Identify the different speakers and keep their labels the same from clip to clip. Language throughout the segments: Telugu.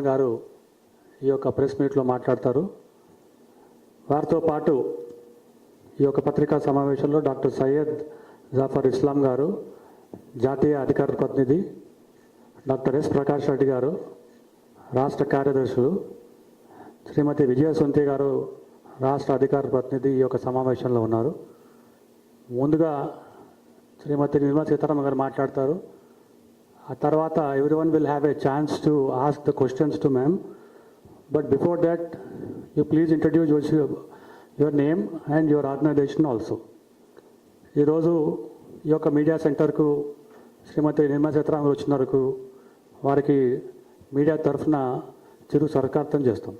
Speaker 1: గారు ఈ యొక్క ప్రెస్ మీట్లో మాట్లాడతారు. వారితో పాటు ఈ యొక్క పత్రికా సమావేశంలో డాక్టర్ సయ్యద్ జాఫర్ ఇస్లాం గారు జాతీయ అధికార ప్రతినిధి, డాక్టర్ ఎస్ ప్రకాష్ రెడ్డి గారు రాష్ట్ర కార్యదర్శులు, శ్రీమతి విజయసుంతి గారు రాష్ట్ర అధికార ప్రతినిధి ఈ యొక్క సమావేశంలో ఉన్నారు. ముందుగా శ్రీమతి నిర్మలా సీతారామన్ గారు మాట్లాడతారు. ఆ తర్వాత everyone will have a chance to ask the questions to ma'am. But before that, you please introduce your name and your organization also. ఈరోజు ఈ యొక్క మీడియా సెంటర్కు శ్రీమతి నిర్మలా సీతారామన్ వచ్చినందుకు వారికి మీడియా తరఫున చిరు సత్కారం చేస్తాం.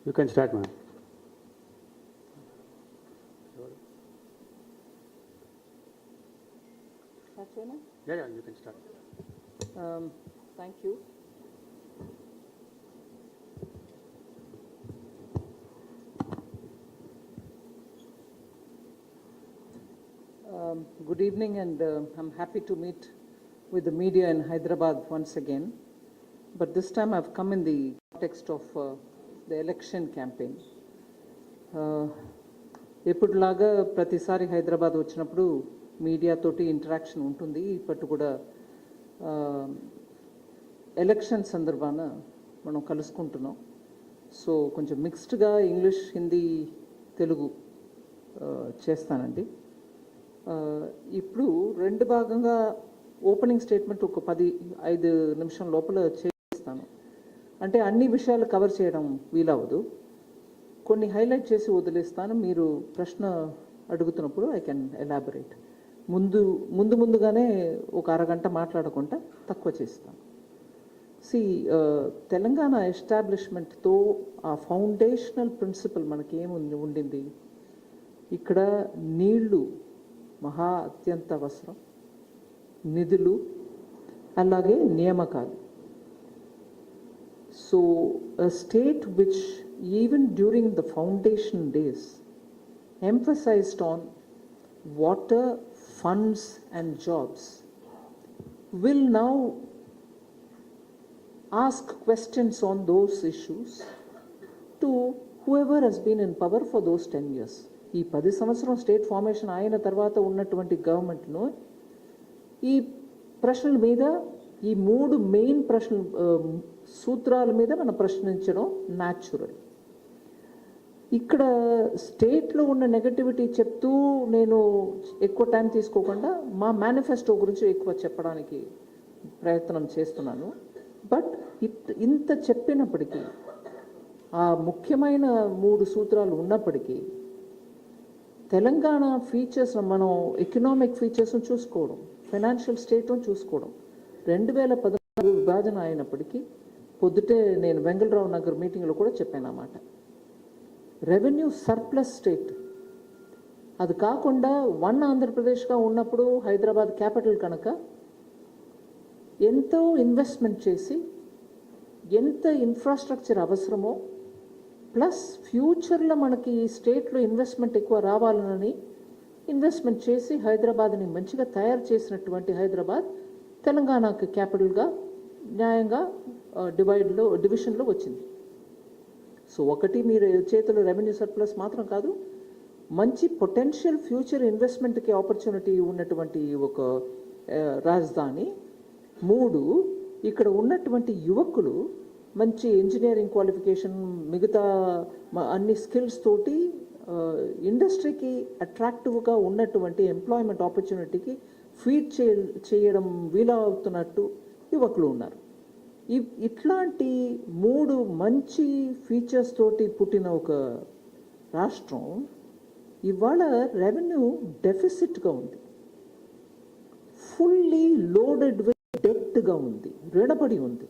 Speaker 1: You can start, ma'am. Yeah, you can start.
Speaker 2: Thank you. Good evening, and I'm happy to meet with the media in Hyderabad once again. But this time I've come in the context of the election campaign. ఎప్పుడులాగా ప్రతిసారి హైదరాబాద్ వచ్చినప్పుడు మీడియా తోటి ఇంటరాక్షన్ ఉంటుంది. ఇప్పటి కూడా ఎలక్షన్ సందర్భాన మనం కలుసుకుంటున్నాం. సో కొంచెం మిక్స్డ్గా ఇంగ్లీష్, హిందీ, తెలుగు చేస్తానండి. ఇప్పుడు రెండు భాగంగా ఓపెనింగ్ స్టేట్మెంట్ ఒక 5 నిమిషం లోపల చేస్తాను. అంటే అన్ని విషయాలు కవర్ చేయడం వీలవదు, కొన్ని హైలైట్ చేసి వదిలేస్తాను. మీరు ప్రశ్న అడుగుతున్నప్పుడు ఐ కెన్ ఎలాబరేట్. ముందుగానే ఒక అరగంట మాట్లాడకుండా తక్కువ చేస్తాను. తెలంగాణ ఎస్టాబ్లిష్మెంట్తో ఆ ఫౌండేషనల్ ప్రిన్సిపల్ మనకి ఏముంది ఉండింది, ఇక్కడ నీళ్లు మహా అత్యంత అవసరం, నిధులు, అలాగే నియామకాలు. So a state which even during the foundation days emphasized on water, funds and jobs will now ask questions on those issues to whoever has been in power for those 10 years. ఈ 10 సంవత్సరం స్టేట్ ఫార్మేషన్ అయిన తర్వాత ఉన్నటువంటి గవర్నమెంట్ను ఈ ప్రశ్నల మీద, ఈ 3 మెయిన్ సూత్రాల మీద మనం ప్రశ్నించడం న్యాచురల్. ఇక్కడ స్టేట్లో ఉన్న నెగటివిటీ చెప్తూ నేను ఎక్కువ టైం తీసుకోకుండా మా మేనిఫెస్టో గురించి ఎక్కువ చెప్పడానికి ప్రయత్నం చేస్తున్నాను. బట్ ఇంత చెప్పినప్పటికీ, ఆ ముఖ్యమైన 3 సూత్రాలు ఉన్నప్పటికీ, తెలంగాణ ఫీచర్స్ మనం ఎకనామిక్ ఫీచర్స్ను చూసుకోవడం, ఫైనాన్షియల్ స్టేట్ను చూసుకోవడం, 2014 విభజన అయినప్పటికీ, పొద్దుటే నేను వెంగళరావు నగర్ మీటింగ్లో కూడా చెప్పాను అన్నమాట, రెవెన్యూ సర్ప్లస్ స్టేట్. అది కాకుండా ఆంధ్రప్రదేశ్గా ఉన్నప్పుడు హైదరాబాద్ క్యాపిటల్ కనుక ఎంతో ఇన్వెస్ట్మెంట్ చేసి, ఎంత ఇన్ఫ్రాస్ట్రక్చర్ అవసరమో, ప్లస్ ఫ్యూచర్లో మనకి ఈ స్టేట్లో ఇన్వెస్ట్మెంట్ ఎక్కువ రావాలని ఇన్వెస్ట్మెంట్ చేసి హైదరాబాద్ని మంచిగా తయారు చేసినటువంటి హైదరాబాద్ తెలంగాణకు క్యాపిటల్గా న్యాయంగా డివిజన్లో వచ్చింది. సో ఒకటి, మీరు చేతిలో రెవెన్యూ సర్ప్లస్ మాత్రం కాదు, మంచి పొటెన్షియల్ ఫ్యూచర్ ఇన్వెస్ట్మెంట్కి ఆపర్చునిటీ ఉన్నటువంటి ఒక రాజధాని. 3, ఇక్కడ ఉన్నటువంటి యువకులు మంచి ఇంజనీరింగ్ క్వాలిఫికేషన్, మిగతా అన్ని స్కిల్స్ తోటి ఇండస్ట్రీకి అట్రాక్టివ్గా ఉన్నటువంటి ఎంప్లాయ్మెంట్ ఆపర్చునిటీకి ఫీడ్ చేయడం వీలవుతున్నట్టు యువకులు ఉన్నారు. ఇట్లాంటి 3 మంచి ఫీచర్స్ తోటి పుట్టిన ఒక రాష్ట్రం ఇవాళ రెవెన్యూ డెఫిసిట్గా ఉంది, ఫుల్లీ లోడెడ్ విత్ డెట్గా ఉంది, రుణపడి ఉంది.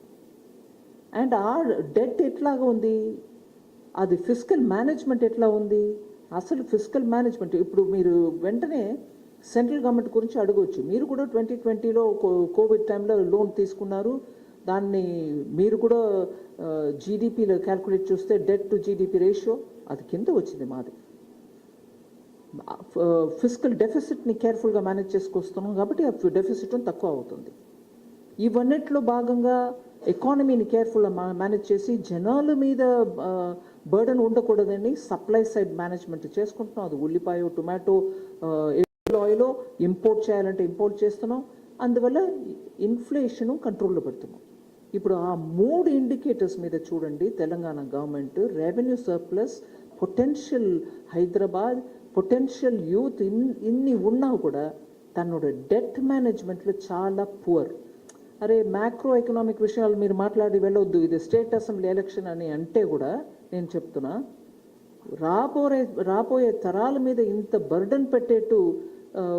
Speaker 2: అండ్ ఆ డెట్ ఎట్లాగా ఉంది, అది ఫిజికల్ మేనేజ్మెంట్ ఎట్లా ఉంది, అసలు ఫిజికల్ మేనేజ్మెంట్ ఇప్పుడు మీరు వెంటనే సెంట్రల్ గవర్నమెంట్ గురించి అడగవచ్చు. మీరు కూడా 2020లో కోవిడ్ టైంలో లోన్ తీసుకున్నారు, దాన్ని మీరు కూడా జీడిపిలో క్యాల్కులేట్ చూస్తే డెట్ టు జీడిపి రేషియో అది కింద వచ్చింది మాది. ఫిజికల్ డెఫిసిట్ని కేర్ఫుల్గా మేనేజ్ చేసుకొస్తున్నాం కాబట్టి ఆ డెఫిసిట్ తక్కువ అవుతుంది. ఇవన్నిట్లో భాగంగా ఎకానమీని కేర్ఫుల్గా మేనేజ్ చేసి జనాల మీద బర్డన్ ఉండకూడదని సప్లై సైడ్ మేనేజ్మెంట్ చేసుకుంటున్నాం. అది ఉల్లిపాయ, టొమాటో, ఆయిల్ ఇంపోర్ట్ చేయాలంటే ఇంపోర్ట్ చేస్తున్నాం. అందువల్ల ఇన్ఫ్లేషన్ కంట్రోల్లో పెడుతున్నాం. ఇప్పుడు ఆ 3 ఇండికేటర్స్ మీద చూడండి, Telangana government revenue surplus, potential Hyderabad, potential youth ఇన్ని ఉన్నా కూడా తన్నోட డెట్ మేనేజ్మెంట్లో చాలా పువర్. అరే మ్యాక్రో ఎకనామిక్ విషయాలు మీరు మాట్లాడి వెళ్ళొద్దు, ఇది స్టేట్ అసెంబ్లీ ఎలక్షన్ అని అంటే కూడా నేను చెప్తున్నా, రాబోయే తరాల మీద ఇంత బర్డన్ పెట్టేట్టు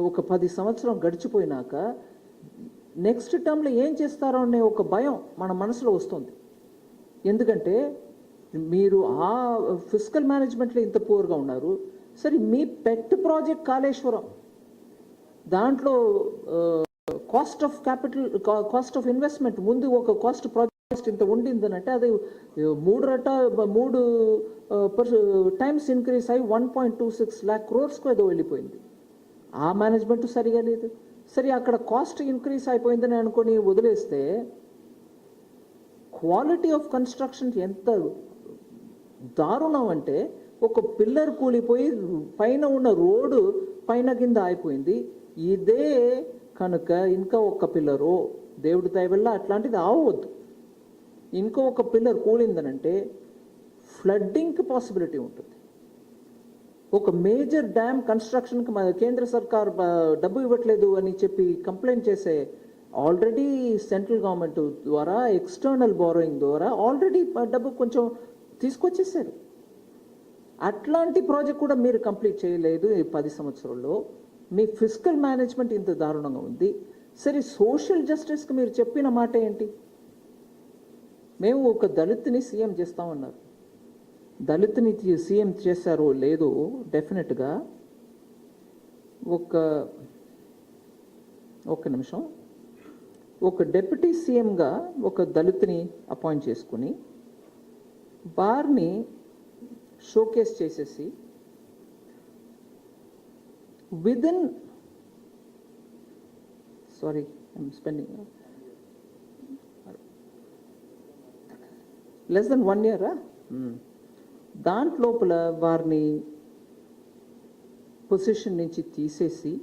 Speaker 2: ఒక 10 సంవత్సరం గడిచిపోయినాక నెక్స్ట్ టర్మ్లో ఏం చేస్తారో అనే ఒక భయం మన మనసులో వస్తుంది. ఎందుకంటే మీరు ఆ ఫిజికల్ మేనేజ్మెంట్లో ఇంత పూర్గా ఉన్నారు. సరే మీ పెట్ ప్రాజెక్ట్ కాళేశ్వరం, దాంట్లో cost of capital, cost of investment ముందు ఒక కాస్ట్ ప్రాజెక్ట్ ఇంత ఉండిందనంటే అది 3 టైమ్స్ ఇంక్రీస్ అయ్యి 1.26 lakh crores ఏదో వెళ్ళిపోయింది. ఆ మేనేజ్మెంట్ సరిగా లేదు. సరే అక్కడ కాస్ట్ ఇంక్రీస్ అయిపోయిందని అనుకొని వదిలేస్తే క్వాలిటీ ఆఫ్ కన్స్ట్రక్షన్ ఎంత దారుణం అంటే ఒక పిల్లర్ కూలిపోయి పైన ఉన్న రోడ్డు పైన కింద అయిపోయింది. ఇదే కనుక ఇంకా ఒక పిల్లరు దేవుడి దయ వల్ల అట్లాంటిది అవ్వద్దు, ఇంకో ఒక పిల్లర్ కూలిందనంటే ఫ్లడ్డింగ్కి పాసిబిలిటీ ఉంటుంది. ఒక మేజర్ డ్యామ్ కన్స్ట్రక్షన్కి మన కేంద్ర సర్కార్ డబ్బు ఇవ్వట్లేదు అని చెప్పి కంప్లైంట్ చేసే ఆల్రెడీ సెంట్రల్ గవర్నమెంట్ ద్వారా ఎక్స్టర్నల్ బారోయింగ్ ద్వారా ఆల్రెడీ డబ్బు కొంచెం తీసుకొచ్చేసారు. అట్లాంటి ప్రాజెక్ట్ కూడా మీరు కంప్లీట్ చేయలేదు ఈ 10 సంవత్సరాల్లో. మీ ఫిజికల్ మేనేజ్మెంట్ ఇంత దారుణంగా ఉంది. సరే సోషల్ జస్టిస్కి మీరు చెప్పిన మాట ఏంటి? మేము ఒక దళితుని సీఎం చేస్తామన్నారు. దళితుని సీఎం చేశారో లేదో డెఫినెట్గా ఒక నిమిషం, ఒక డిప్యూటీ సీఎంగా ఒక దళితుని అపాయింట్ చేసుకుని వారిని షోకేస్ చేసేసి within less than 1 year దాంట్లోపల వారిని పొజిషన్ నుంచి తీసేసి,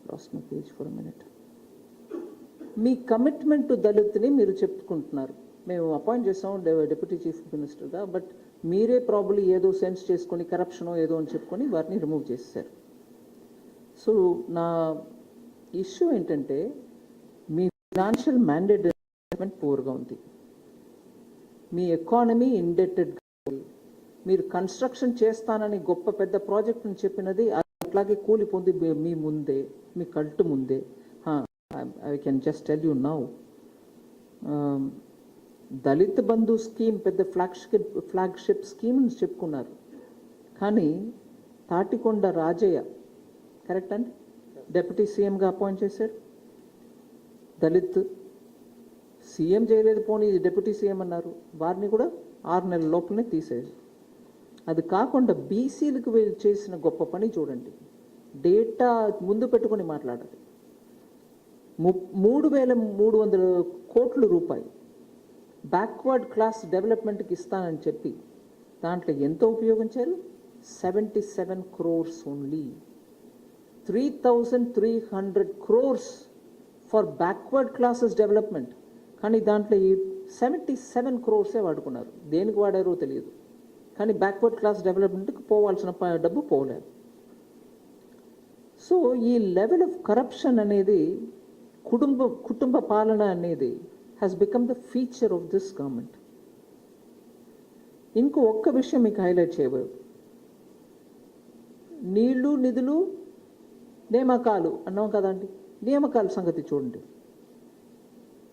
Speaker 2: last my page for minute, మీ కమిట్మెంట్ దళితుని మీరు చెప్పుకుంటున్నారు. మేము అపాయింట్ చేసాం డిప్యూటీ చీఫ్ మినిస్టర్గా, బట్ మీరే ప్రాబ్లీ ఏదో సెన్స్ చేసుకొని కరప్షనో ఏదో అని చెప్పుకొని వారిని రిమూవ్ చేశారు. సో నా ఇష్యూ ఏంటంటే మీ ఫినాన్షియల్ మేనేజ్మెంట్ పూర్గా ఉంది, మీ ఎకానమీ ఇండెటెడ్గా ఉంది. మీరు కన్స్ట్రక్షన్ చేస్తానని గొప్ప పెద్ద ప్రాజెక్ట్ని చెప్పినది అట్లాగే కూలిపోంది మీ ముందే, మీ కల్టు ముందే. I can just tell you now, Dalit Bandhu scheme పెద్ద ఫ్లాగ్షిప్ స్కీమ్ అని చెప్పుకున్నారు, కానీ తాటికొండ రాజయ్య కరెక్ట్ అండి డిప్యూటీ సీఎంగా అపాయింట్ చేశారు. దళిత్ సీఎం చేయలేదు, పోనీ డిప్యూటీ సీఎం అన్నారు, వారిని కూడా 6 నెలల లోపలనే తీసేది. అది కాకుండా బీసీలకు వీళ్ళు చేసిన గొప్ప పని చూడండి, డేటా ముందు పెట్టుకొని మాట్లాడాలి. 3,300 కోట్ల రూపాయలు బ్యాక్వర్డ్ క్లాస్ డెవలప్మెంట్కి ఇస్తానని చెప్పి దాంట్లో ఎంత ఉపయోగించారు? 77 crores only. 3,300 crores for backward classes development, కానీ దాంట్లో 77 crores వాడుకున్నారు. దేనికి వాడారో తెలియదు, కానీ బ్యాక్వర్డ్ క్లాస్ డెవలప్మెంట్కి పోవాల్సిన డబ్బు పోలేదు. సో ఈ లెవెల్ ఆఫ్ కరప్షన్ అనేది కుటుంబ పాలన అనేది has become the feature of this government. ఇంకో ఒక్క విషయం మీకు హైలైట్ చేయబోదు. నీళ్లు నిధులు నియామకాలు అన్నాం కదండి. నియామకాల సంగతి చూడండి.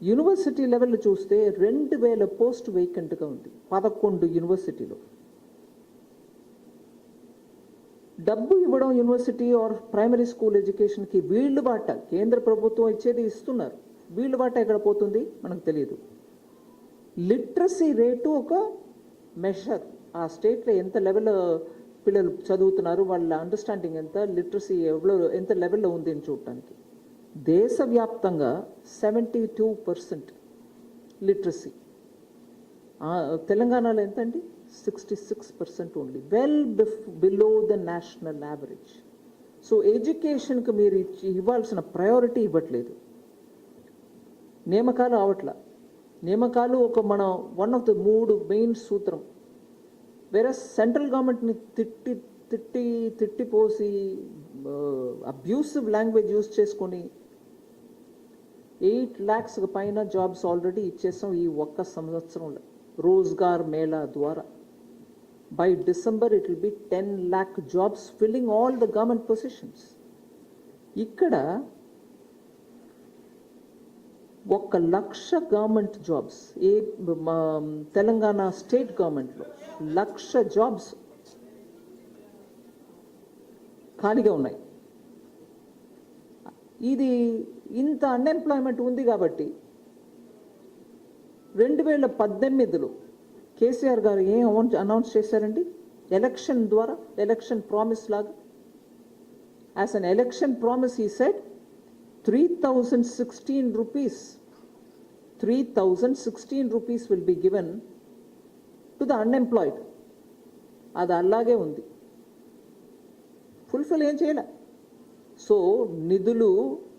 Speaker 2: యూనివర్సిటీ లెవెల్ చూస్తే 2000 పోస్ట్ వేకెంట్గా ఉంది 11 యూనివర్సిటీలో. డబ్బు ఇవ్వడం యూనివర్సిటీ ఆర్ ప్రైమరీ స్కూల్ ఎడ్యుకేషన్కి వీళ్ళు బాట కేంద్ర ప్రభుత్వం ఇచ్చేది ఇస్తున్నారు. వీళ్ళు బాట ఎక్కడ పోతుంది మనకు తెలియదు. లిటరసీ రేటు ఒక మెషర్. ఆ స్టేట్లో ఎంత లెవెల్ పిల్లలు చదువుతున్నారు, వాళ్ళ అండర్స్టాండింగ్ ఎంత, లిటరసీ ఎంత లెవెల్లో ఉంది అని చూడటానికి. దేశవ్యాప్తంగా 72% లిటరసీ. తెలంగాణలో ఎంత అండి? 66% only, well below the national average. So ఎడ్యుకేషన్కి మీరు ఇవ్వాల్సిన ప్రయారిటీ ఇవ్వట్లేదు. నియామకాలు అవట్లా. నియామకాలు ఒక మన వన్ ఆఫ్ ద 3 మెయిన్ సూత్రం. వేరే సెంట్రల్ గవర్నమెంట్ని తిట్టిపోసి అబ్యూసివ్ లాంగ్వేజ్ యూజ్ చేసుకొని 8 lakhs పైన జాబ్స్ ఆల్రెడీ ఇచ్చేసాం ఈ ఒక్క సంవత్సరంలో రోజ్గార్ మేళా ద్వారా. By December it will be 10 lakh jobs filling all the government positions. ఇక్కడ 1 లక్ష గవర్నమెంట్ జాబ్స్ తెలంగాణ స్టేట్ గవర్నమెంట్లో 1 లక్ష జాబ్స్ ఖాళీగా ఉన్నాయి. ఇది ఇంత అన్ఎంప్లాయ్మెంట్ ఉంది కాబట్టి 2018లో కేసీఆర్ గారు ఏం అనౌన్స్ చేశారండి? ఎలక్షన్ ద్వారా, ఎలక్షన్ ప్రామిస్ లాగా, as an election promise he said 3016 rupees. 3016 rupees will be given to the unemployed. అది అలాగే ఉంది. ఫుల్ఫిల్ ఏం చేయలే. సో నిధులు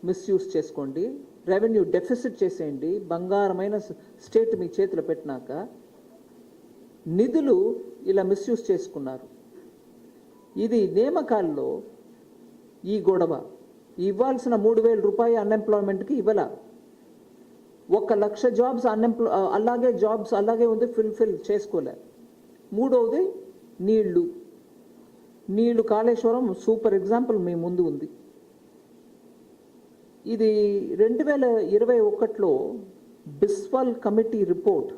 Speaker 2: మిస్యూజ్ చేసుకోండి, రెవెన్యూ డెఫిసిట్ చేసేయండి. బంగారమైన స్టేట్ మీ చేతిలో పెట్టినాక నిధులు ఇలా మిస్యూజ్ చేసుకున్నారు. ఇది నియామకాల్లో ఈ గొడవ. ఇవ్వాల్సిన 3000 రూపాయలు అన్ఎంప్లాయ్మెంట్కి ఇవ్వాల. 1 లక్ష జాబ్స్ అలాగే ఉంది, ఫుల్ఫిల్ చేసుకోలే. మూడవది నీళ్లు కాళేశ్వరం సూపర్ ఎగ్జాంపుల్ మీ ముందు ఉంది. ఇది 2021లో బిస్వాల్ కమిటీ రిపోర్ట్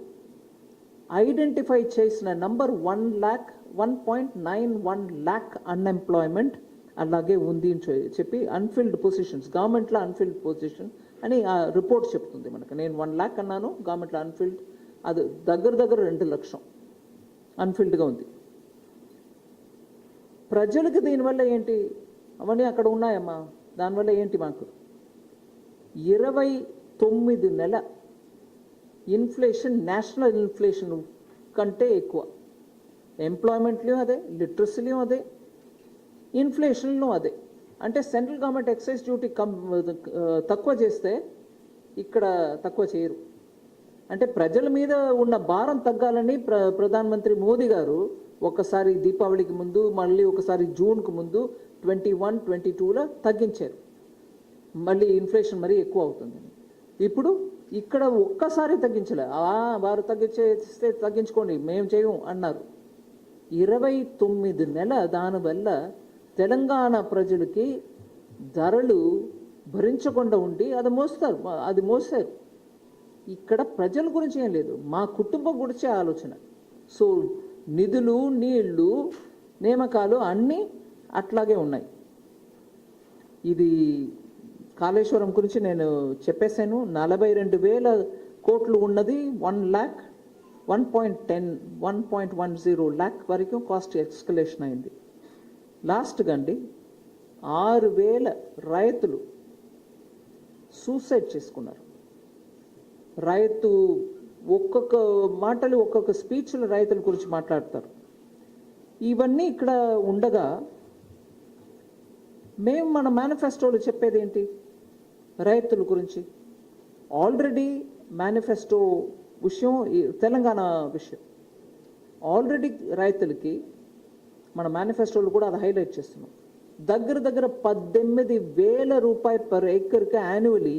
Speaker 2: ఐడెంటిఫై చేసిన నంబర్ 1.91 lakh అన్ఎంప్లాయ్మెంట్ అలాగే ఉంది అని చెప్పి, అన్ఫిల్డ్ పొజిషన్స్ గవర్నమెంట్లో అన్ఫిల్డ్ పొజిషన్ అని ఆ రిపోర్ట్ చెప్తుంది మనకు. నేను 1 lakh అన్నాను, గవర్నమెంట్లో అన్ఫిల్డ్ అది దగ్గర 2 లక్షం అన్ఫిల్డ్గా ఉంది. ప్రజలకు దీనివల్ల ఏంటి? అవన్నీ అక్కడ ఉన్నాయమ్మా. దానివల్ల ఏంటి? మాకు 29 నెల ఇన్ఫ్లేషన్, నేషనల్ ఇన్ఫ్లేషన్ కంటే ఎక్కువ. ఎంప్లాయ్మెంట్లో అదే, లిటరసీలో అదే, ఇన్ఫ్లేషన్లో అదే. అంటే సెంట్రల్ గవర్నమెంట్ ఎక్సైజ్ డ్యూటీ తక్కువ చేస్తే ఇక్కడ తక్కువ చేయరు. అంటే ప్రజల మీద ఉన్న భారం తగ్గాలని ప్రధానమంత్రి మోదీ గారు ఒకసారి దీపావళికి ముందు, మళ్ళీ ఒకసారి జూన్కు ముందు 21-22లో తగ్గించారు. మళ్ళీ ఇన్ఫ్లేషన్ మరీ ఎక్కువ అవుతుందని. ఇప్పుడు ఇక్కడ ఒక్కసారి తగ్గించలే. వారు తగ్గించేస్తే తగ్గించుకోండి, మేము చేయము అన్నారు. 29 నెల దానివల్ల తెలంగాణ ప్రజలకి ధరలు భరించకుండా ఉండి అది మోస్తారు. ఇక్కడ ప్రజల గురించి ఏం లేదు, మా కుటుంబం గురించే ఆలోచన. సో నిధులు, నీళ్లు, నియామకాలు అన్నీ అట్లాగే ఉన్నాయి. ఇది కాళేశ్వరం గురించి నేను చెప్పేశాను. 42,000 కోట్లు ఉన్నది 1.10 lakh వరకు కాస్ట్ ఎక్స్కలేషన్ అయింది. లాస్ట్గా అండి 6,000 రైతులు సూసైడ్ చేసుకున్నారు. రైతు ఒక్కొక్క స్పీచ్లో రైతుల గురించి మాట్లాడతారు. ఇవన్నీ ఇక్కడ ఉండగా మేము మన మేనిఫెస్టోలో చెప్పేది ఏంటి? రైతుల గురించి. ఆల్రెడీ మేనిఫెస్టో విషయం, తెలంగాణ విషయం ఆల్రెడీ రైతులకి మన మేనిఫెస్టోలో కూడా అది హైలైట్ చేస్తున్నాం. దగ్గర 18,000 రూపాయలు పర్ ఎకర్కి యాన్యువలీ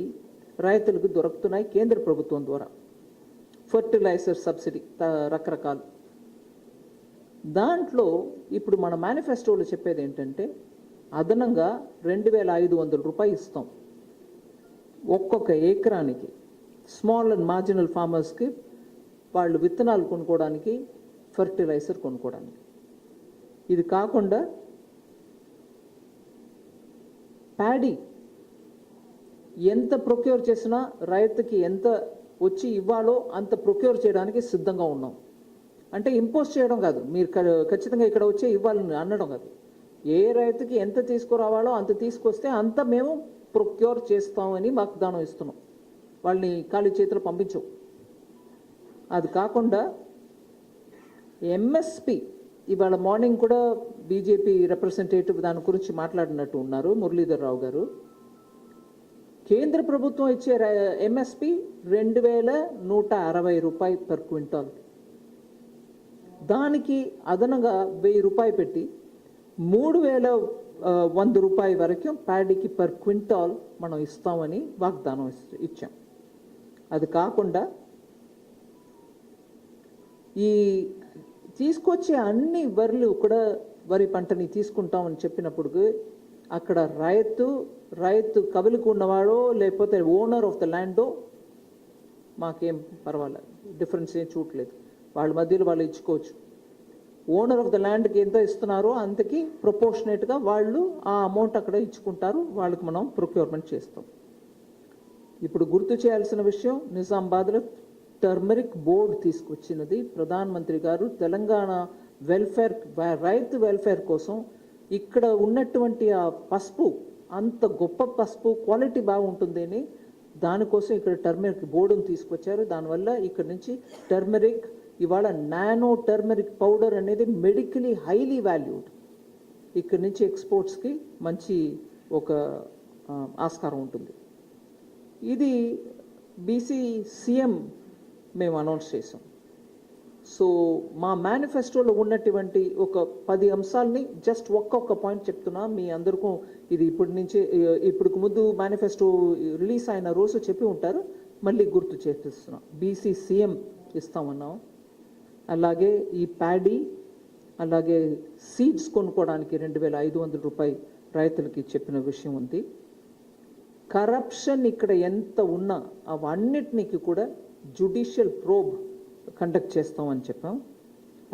Speaker 2: రైతులకు దొరుకుతున్నాయి కేంద్ర ప్రభుత్వం ద్వారా. ఫర్టిలైజర్ సబ్సిడీ రకరకాలు. దాంట్లో ఇప్పుడు మన మేనిఫెస్టోలో చెప్పేది ఏంటంటే అదనంగా 2,500 రూపాయలు ఇస్తాం ఒక్కొక్క ఎకరానికి. స్మాల్ అండ్ మార్జినల్ ఫార్మర్స్కి వాళ్ళు విత్తనాలు కొనుక్కోవడానికి, ఫర్టిలైజర్ కొనుక్కోవడానికి. ఇది కాకుండా ప్యాడీ ఎంత ప్రొక్యూర్ చేసినా రైతుకి ఎంత వచ్చి ఇవ్వాలో అంత ప్రొక్యూర్ చేయడానికి సిద్ధంగా ఉన్నాం. అంటే ఇంపోజ్ చేయడం కాదు, మీరు ఖచ్చితంగా ఇక్కడ వచ్చే ఇవ్వాలని అనడం కాదు. ఏ రైతుకి ఎంత తీసుకురావాలో అంత తీసుకొస్తే అంత మేము ప్రొక్యూర్ చేస్తామని వాగ్దానం ఇస్తున్నాం. వాళ్ళని ఖాళీ చేతులు పంపించవు. అది కాకుండా ఎంఎస్పి, ఇవాళ మార్నింగ్ కూడా బీజేపీ రిప్రజెంటేటివ్ దాని గురించి మాట్లాడినట్టు ఉన్నారు మురళీధర్ రావు గారు. కేంద్ర ప్రభుత్వం ఇచ్చే ఎంఎస్పి 2,160 రూపాయలు పర్ క్వింటాల్. దానికి అదనంగా 1,000 రూపాయలు పెట్టి 3,100 రూపాయల వరకు ప్యాడీకి పర్ క్వింటాల్ మనం ఇస్తామని వాగ్దానం ఇచ్చాం. అది కాకుండా ఈ తీసుకొచ్చే అన్ని వరులు కూడా వరి పంటని తీసుకుంటామని చెప్పినప్పుడు అక్కడ రైతు కవులకు ఉన్నవాడో లేకపోతే ఓనర్ ఆఫ్ ద ల్యాండో మాకేం పర్వాలేదు, డిఫరెన్స్ ఏం చూడలేదు. వాళ్ళ మధ్యలో వాళ్ళు ఇచ్చుకోవచ్చు. ఓనర్ ఆఫ్ ద ల్యాండ్కి ఎంత ఇస్తున్నారో అంతకి ప్రపోర్షనేట్గా వాళ్ళు ఆ అమౌంట్ అక్కడ ఇచ్చుకుంటారు. వాళ్ళకి మనం ప్రొక్యూర్మెంట్ చేస్తాం. ఇప్పుడు గుర్తు చేయాల్సిన విషయం, నిజామాబాద్లో టర్మరిక్ బోర్డు తీసుకొచ్చినది ప్రధానమంత్రి గారు తెలంగాణ వెల్ఫేర్, రైతు వెల్ఫేర్ కోసం. ఇక్కడ ఉన్నటువంటి ఆ పసుపు, అంత గొప్ప పసుపు క్వాలిటీ బాగుంటుంది అని దానికోసం ఇక్కడ టర్మరిక్ బోర్డును తీసుకొచ్చారు. దానివల్ల ఇక్కడ నుంచి టర్మరిక్, ఇవాళ నానో టర్మరిక్ పౌడర్ అనేది మెడికలీ హైలీ వాల్యూడ్. ఇక్కడ నుంచి ఎక్స్పోర్ట్స్కి మంచి ఒక ఆస్కారం ఉంటుంది. ఇది బీసీ సీఎం మేము అనౌన్స్ చేసాం. సో మా మేనిఫెస్టోలో ఉన్నటువంటి ఒక 10 అంశాలని జస్ట్ ఒక్కొక్క పాయింట్ చెప్తున్నా మీ అందరికీ. ఇది ఇప్పుడు ముందు మేనిఫెస్టో రిలీజ్ అయిన రోజు చెప్పి ఉంటారు, మళ్ళీ గుర్తు చేస్తున్నాం. బీసీ సీఎం ఇస్తామన్నాం. అలాగే ఈ ప్యాడీ, అలాగే సీడ్స్ కొనుక్కోవడానికి 2,500 రూపాయలు రైతులకి చెప్పిన విషయం ఉంది. కరప్షన్ ఇక్కడ ఎంత ఉన్నా అవన్నిటికి కూడా జ్యుడిషియల్ ప్రోబ్ కండక్ట్ చేస్తామని చెప్పాం.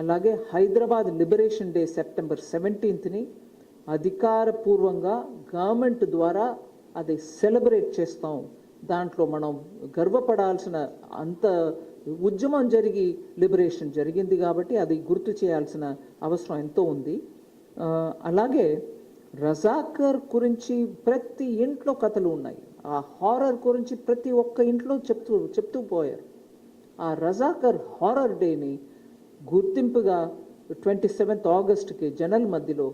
Speaker 2: అలాగే హైదరాబాద్ లిబరేషన్ డే సెప్టెంబర్ 17ని అధికారపూర్వంగా గవర్నమెంట్ ద్వారా అది సెలబ్రేట్ చేస్తాం. దాంట్లో మనం గర్వపడాల్సిన అంత ఉద్యమం జరిగి లిబరేషన్ జరిగింది కాబట్టి అది గుర్తు చేయాల్సిన అవసరం ఎంతో ఉంది. అలాగే రజాకర్ గురించి ప్రతి ఇంట్లో కథలు ఉన్నాయి. ఆ హారర్ గురించి ప్రతి ఒక్క ఇంట్లో చెప్తూ పోయారు. ఆ రజాకర్ హారర్ డేని గుర్తింపుగా 27th ఆగస్టుకి జనల మధ్యలో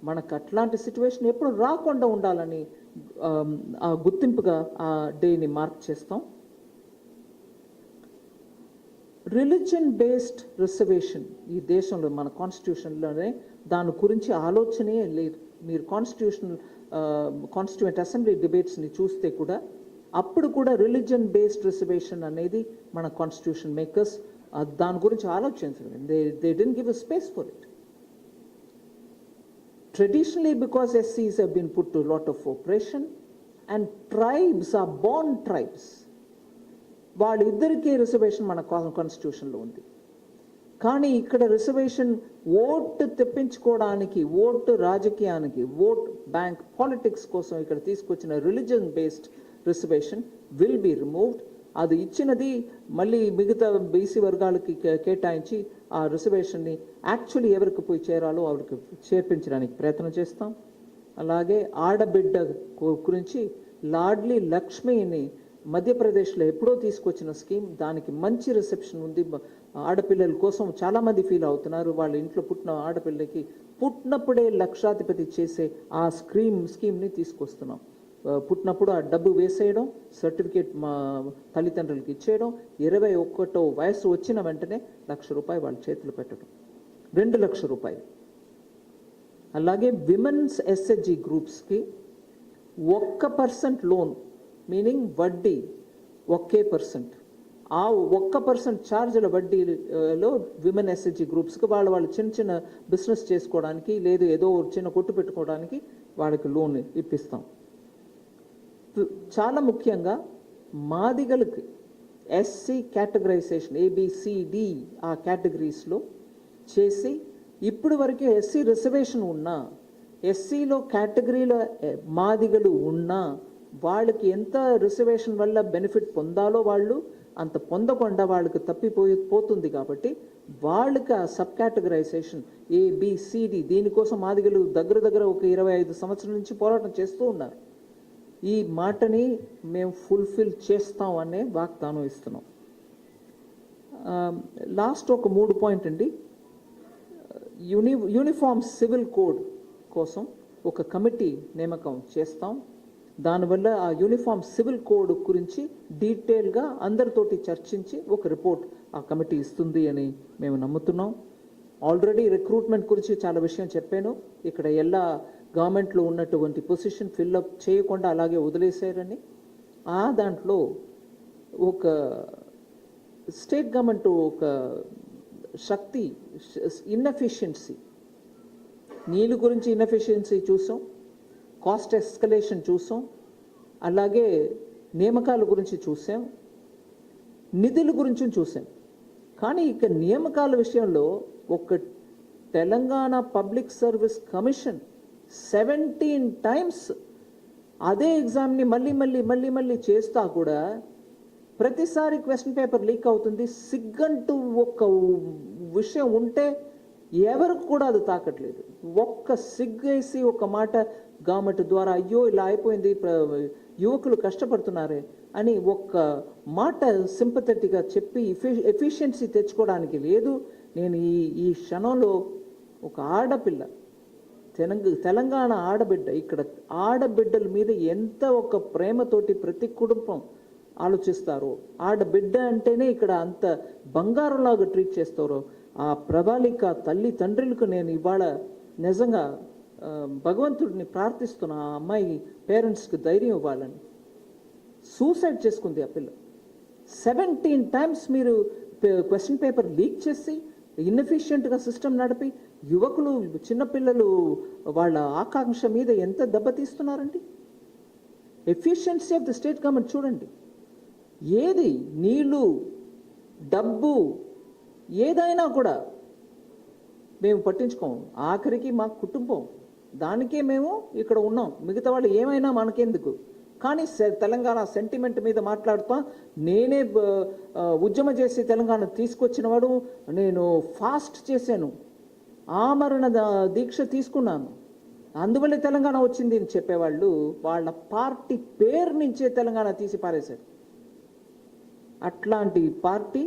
Speaker 2: మనకు అట్లాంటి సిచ్యువేషన్ ఎప్పుడు రాకుండా ఉండాలని ఆ గుర్తింపుగా ఆ డేని మార్క్ చేస్తాం. రిలీజన్ బేస్డ్ రిజర్వేషన్ ఈ దేశంలో మన కాన్స్టిట్యూషన్లోనే దాని గురించి ఆలోచనే లేదు. మీరు కాన్స్టిట్యూయెంట్ అసెంబ్లీ డిబేట్స్ని చూస్తే కూడా అప్పుడు కూడా రిలీజన్ బేస్డ్ రిజర్వేషన్ అనేది మన కాన్స్టిట్యూషన్ మేకర్స్ దాని గురించి ఆలోచించలేదు. They didn't give a space for it. Traditionally, because SCs have been put to a lot of oppression and tribes are born tribes, వాళ్ళిద్దరికీ రిజర్వేషన్ మన కాన్స్టిట్యూషన్లో ఉంది. కానీ ఇక్కడ రిజర్వేషన్ ఓటు తెప్పించుకోవడానికి, ఓటు రాజకీయానికి, ఓట్ బ్యాంక్ పాలిటిక్స్ కోసం ఇక్కడ తీసుకొచ్చిన religion based reservation will be removed. అది ఇచ్చినది మళ్ళీ మిగతా బీసీ వర్గాలకి కేటాయించి ఆ రిజర్వేషన్ని యాక్చువల్లీ ఎవరికి పోయి చేరాలో వాళ్ళకి చేర్పించడానికి ప్రయత్నం చేస్తాం. అలాగే ఆడబిడ్డ గురించి లాడ్లీ లక్ష్మిని మధ్యప్రదేశ్లో ఎప్పుడో తీసుకొచ్చిన స్కీమ్, దానికి మంచి రిసెప్షన్ ఉంది. ఆడపిల్లల కోసం చాలామంది ఫీల్ అవుతున్నారు. వాళ్ళ ఇంట్లో పుట్టిన ఆడపిల్లకి పుట్టినప్పుడే లక్షాధిపతి చేసే ఆ స్కీమ్ని తీసుకొస్తున్నాం. పుట్టినప్పుడు ఆ డబ్బు వేసేయడం, సర్టిఫికేట్ మా తల్లిదండ్రులకి ఇచ్చేయడం, 21వ వయసు వచ్చిన వెంటనే ₹1,00,000 వాళ్ళ చేతులు పెట్టడం, ₹2,00,000. అలాగే విమెన్స్ ఎస్హెచ్జి గ్రూప్స్కి 1% లోన్ మీనింగ్ వడ్డీ 1% ఆ 1% ఛార్జీల వడ్డీలో విమెన్ ఎస్హెచ్జి గ్రూప్స్కి వాళ్ళు చిన్న చిన్న బిజినెస్ చేసుకోవడానికి లేదు ఏదో చిన్న కొట్టు పెట్టుకోవడానికి వాళ్ళకి లోన్ ఇప్పిస్తాం. చాలా ముఖ్యంగా మాదిగలకి ఎస్సీ కేటగరైజేషన్ ABCD ఆ కేటగిరీస్లో చేసి ఇప్పుడు వరకు ఎస్సీ రిజర్వేషన్ ఉన్నా ఎస్సీలో కేటగిరీలో మాదిగలు ఉన్నా వాళ్ళకి ఎంత రిజర్వేషన్ వల్ల బెనిఫిట్ పొందాలో వాళ్ళు అంత పొందకుండా వాళ్ళకి పోతుంది కాబట్టి వాళ్ళకి ఆ సబ్ కేటగరైజేషన్ ABCD దీనికోసం మాదిగలు దగ్గర ఒక 25 సంవత్సరాల నుంచి పోరాటం చేస్తూ ఉన్నారు. ఈ మాటని మేము ఫుల్ఫిల్ చేస్తాం అనే వాగ్దానం ఇస్తున్నాం. లాస్ట్ ఒక 3 పాయింట్ అండి. యూనిఫామ్ సివిల్ కోడ్ కోసం ఒక కమిటీ నియామకం చేస్తాం. దానివల్ల ఆ యూనిఫామ్ సివిల్ కోడ్ గురించి డీటెయిల్గా అందరితోటి చర్చించి ఒక రిపోర్ట్ ఆ కమిటీ ఇస్తుంది అని మేము నమ్ముతున్నాం. ఆల్రెడీ రిక్రూట్మెంట్ గురించి చాలా విషయం చెప్పాను. ఇక్కడ ఎలా గవర్నమెంట్లో ఉన్నటువంటి పొజిషన్ ఫిల్అప్ చేయకుండా అలాగే వదిలేశారని ఆ దాంట్లో ఒక స్టేట్ గవర్నమెంట్ ఒక శక్తి ఇన్ఎఫిషియన్సీ నీళ్ళు గురించి ఇన్ఎఫిషియన్సీ చూసాం, కాస్ట్ ఎస్కలేషన్ చూసాం, అలాగే నియామకాల గురించి చూసాం, నిధుల గురించి చూసాం. కానీ ఇక నియామకాల విషయంలో ఒక Telangana public service commission 17 times అదే ఎగ్జామ్ని మళ్ళీ చేస్తా కూడా ప్రతిసారి క్వశ్చన్ పేపర్ లీక్ అవుతుంది. సిగ్గంటూ ఒక విషయం ఉంటే ఎవరికి కూడా అది తాకట్లేదు. ఒక్క సిగ్గేసి ఒక మాట గవర్నమెంట్ ద్వారా అయ్యో ఇలా అయిపోయింది యువకులు కష్టపడుతున్నారే అని ఒక్క మాట సింపథెటిక్గా చెప్పి ఎఫిషియన్సీ తెచ్చుకోవడానికి లేదు. నేను ఈ క్షణంలో ఒక ఆడపిల్ల తెలంగాణ ఆడబిడ్డ ఇక్కడ ఆడబిడ్డల మీద ఎంత ఒక ప్రేమతోటి ప్రతి కుటుంబం ఆలోచిస్తారో ఆడబిడ్డ అంటేనే ఇక్కడ అంత బంగారంలాగా ట్రీట్ చేస్తారో ఆ ప్రభాళిక తల్లి తండ్రులకు నేను ఇవాళ నిజంగా భగవంతుడిని ప్రార్థిస్తున్నా ఆ అమ్మాయి పేరెంట్స్కి ధైర్యం ఇవ్వాలని. సూసైడ్ చేసుకుంది ఆ పిల్ల. 17 టైమ్స్ మీరు క్వశ్చన్ పేపర్ లీక్ చేసి ఇన్ఎఫిషియెంట్గా సిస్టమ్ నడిపి యువకులు చిన్నపిల్లలు వాళ్ళ ఆకాంక్ష మీద ఎంత దెబ్బతీస్తున్నారండి. Efficiency of the state government చూడండి. ఏది నీళ్ళు డబ్బు ఏదైనా కూడా మేము పట్టించుకోము. ఆఖరికి మా కుటుంబం దానికే మేము ఇక్కడ ఉన్నాం. మిగతా వాళ్ళు ఏమైనా మనకెందుకు. కానీ తెలంగాణ సెంటిమెంట్ మీద మాట్లాడుతా నేనే ఉద్యమం చేసి తెలంగాణ తీసుకొచ్చిన వాడు, నేను ఫాస్ట్ చేశాను, ఆమరణ దీక్ష తీసుకున్నాను, అందువల్లే తెలంగాణ వచ్చింది అని చెప్పేవాళ్ళు వాళ్ళ పార్టీ పేరు నుంచే తెలంగాణ తీసి పారేశారు. అట్లాంటి పార్టీ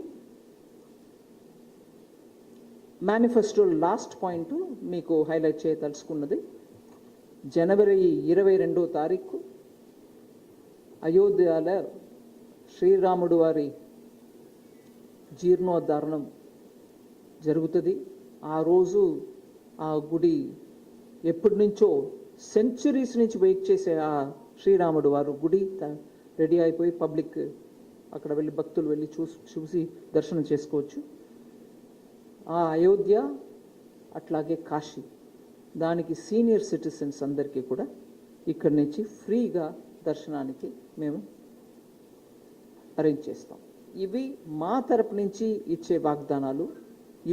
Speaker 2: మేనిఫెస్టో లాస్ట్ పాయింట్ మీకు హైలైట్ చేయదలుచుకున్నది. జనవరి 22వ తారీఖు అయోధ్యలో శ్రీరాముడు వారి జీర్ణోద్ధారణం జరుగుతుంది. ఆ రోజు ఆ గుడి ఎప్పటి నుంచో సెంచురీస్ నుంచి వెయిట్ చేసే ఆ శ్రీరాముడు వారు గుడి రెడీ అయిపోయి పబ్లిక్ అక్కడ వెళ్ళి భక్తులు వెళ్ళి చూసి దర్శనం చేసుకోవచ్చు. ఆ అయోధ్య అట్లాగే కాశీ దానికి సీనియర్ సిటిజన్స్ అందరికీ కూడా ఇక్కడి నుంచి ఫ్రీగా దర్శనానికి మేము అరేంజ్ చేస్తాం. ఇవి మా తరపు నుంచి ఇచ్చే వాగ్దానాలు.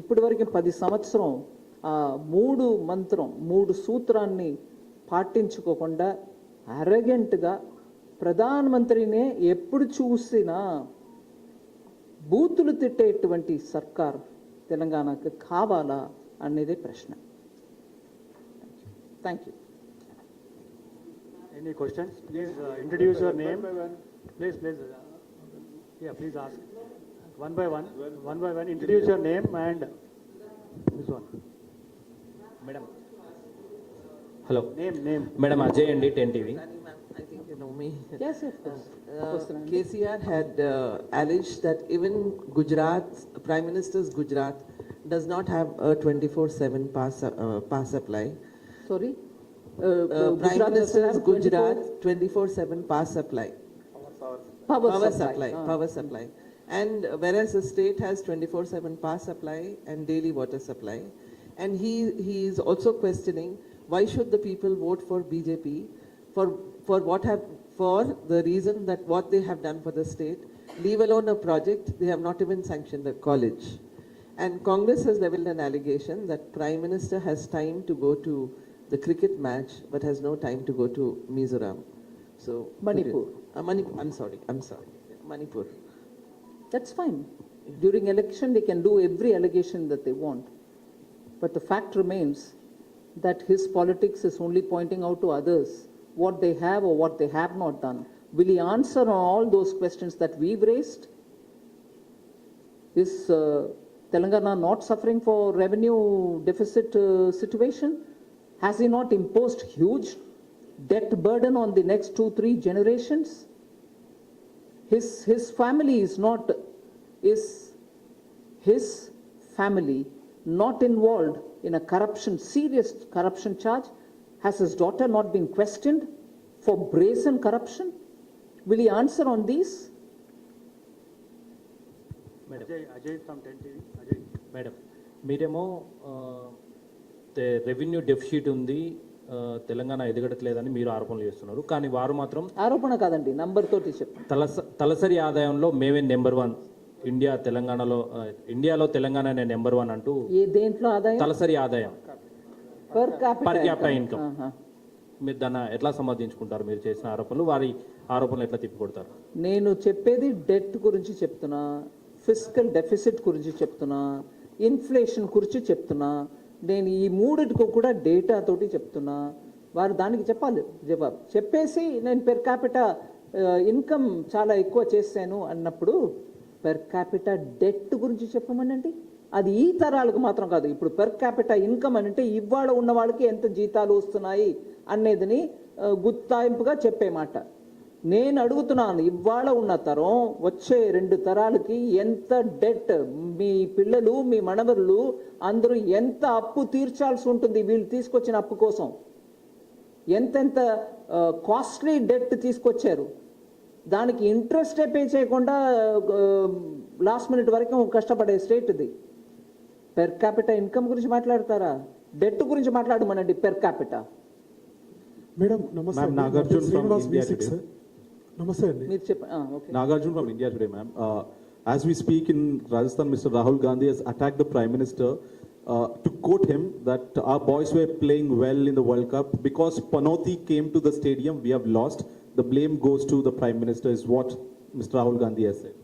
Speaker 2: ఇప్పటివరకు 10 సంవత్సరం ఆ 3 సూత్రాన్ని పాటించుకోకుండా అరగెంట్గా ప్రధానమంత్రినే ఎప్పుడు చూసినా బూతులు తిట్టేటువంటి సర్కార్ తెలంగాణకు కావాలా అనేదే ప్రశ్న. Thank you.
Speaker 1: Any questions? Please introduce your name. Please. Yeah, please ask. One by one. Introduce your name and this one.
Speaker 3: Madam. Hello.
Speaker 1: Name.
Speaker 3: Madam Ajay and 10 TV.
Speaker 4: I think you know me.
Speaker 2: Yes, of course.
Speaker 4: KCR had alleged that even Gujarat, Prime Minister's Gujarat, does not have a 24/7 power supply.
Speaker 2: Sorry?
Speaker 4: Prime Minister's Gujarat 24/7 power supply.
Speaker 2: Power supply.
Speaker 4: Power supply. And whereas the state has 24/7 power supply and daily water supply, and he is also questioning why should the people vote for BJP for the reason that what they have done for the state, leave alone a project, they have not even sanctioned a college. And Congress has leveled an allegation that Prime Minister has time to go to the cricket match but has no time to go to Mizoram. So
Speaker 2: Manipur.
Speaker 4: I'm sorry. Manipur.
Speaker 2: That's fine. During election, they can do every allegation that they want. But the fact remains that his politics is only pointing out to others what they have or what they have not done. Will he answer on all those questions that we've raised? Is Telangana not suffering for revenue deficit situation? Has he not imposed huge debt burden on the next 2-3 generations? His family is his family not involved in a serious corruption charge? Has his daughter not been questioned for brazen corruption? Will he answer on these?
Speaker 3: Madam
Speaker 1: Ajay from 10 TV. Ajay.
Speaker 3: Madam మీరేమో రెవెన్యూ డెఫిసిట్ ఉంది, తెలంగాణ ఎదగట్లేదని మీరు ఆరోపణలు చేస్తున్నారు. కానీ వారు మాత్రం
Speaker 2: ఆరోపణ కాదండి, నంబర్ తోటి చెప్పండి.
Speaker 3: తలసరి ఆదాయంలో మేమే నెంబర్ 1 ఇండియాలో తెలంగాణ నెంబర్ 1 అంటూ
Speaker 2: ఏ దేంట్లో ఆదాయం?
Speaker 3: తలసరి ఆదాయం
Speaker 2: పర్
Speaker 3: క్యాపిటల్
Speaker 2: క్యాపిటల్
Speaker 3: ఇన్కమ్. మీరు దాన్ని ఎట్లా సమర్థించుకుంటారు? మీరు చేసిన ఆరోపణలు, వారి ఆరోపణలు ఎట్లా తిప్పికొడతారు?
Speaker 2: నేను చెప్పేది డెట్ గురించి చెప్తున్నా, ఫిస్కల్ డెఫిసిట్ గురించి చెప్తున్నా, ఇన్ఫ్లేషన్ గురించి చెప్తున్నా. నేను ఈ మూడిటికి కూడా డేటా తోటి చెప్తున్నా. వారు దానికి చెప్పాలి జవాబు. చెప్పేసి నేను పెర్ క్యాపిటా ఇన్కమ్ చాలా ఎక్కువ చేశాను అన్నప్పుడు పెర్ క్యాపిటా డెట్ గురించి చెప్పమనండి. అది ఈ తరాలకు మాత్రం కాదు. ఇప్పుడు పెర్ క్యాపిటా ఇన్కమ్ అని అంటే ఇవాళ ఉన్న వాళ్ళకి ఎంత జీతాలు వస్తున్నాయి అనేదని గుత్తాయింపుగా చెప్పే మాట. నేను అడుగుతున్నాను, ఇవాళ ఉన్న తరం వచ్చే 2 తరాలకి ఎంత డెట్, మీ పిల్లలు మీ మనవరులు అందరూ ఎంత అప్పు తీర్చాల్సి ఉంటుంది వీళ్ళు తీసుకొచ్చిన అప్పు కోసం? ఎంతెంత కాస్ట్లీ డెట్ తీసుకొచ్చారు. దానికి ఇంట్రెస్టే పే చేయకుండా లాస్ట్ మినిట్ వరకు కష్టపడే స్టేట్ ఇది. పెర్ క్యాపిటా ఇన్కమ్ గురించి మాట్లాడతారా? డెట్ గురించి మాట్లాడమనండి. Per capita.
Speaker 5: మేడం నమస్తే.
Speaker 6: Nagarjuna
Speaker 5: Srinivas V6 sir. నమస్తే అండి.
Speaker 2: మీరు చెప్పండి.
Speaker 6: Nagarjun from India Today, ma'am. As we speak in Rajasthan, Mr. Rahul Gandhi has attacked the Prime Minister to quote him that our boys were playing well in the World Cup. Because Panoti came to the stadium, we have lost. The blame goes to the Prime Minister, is what Mr. Rahul Gandhi has said.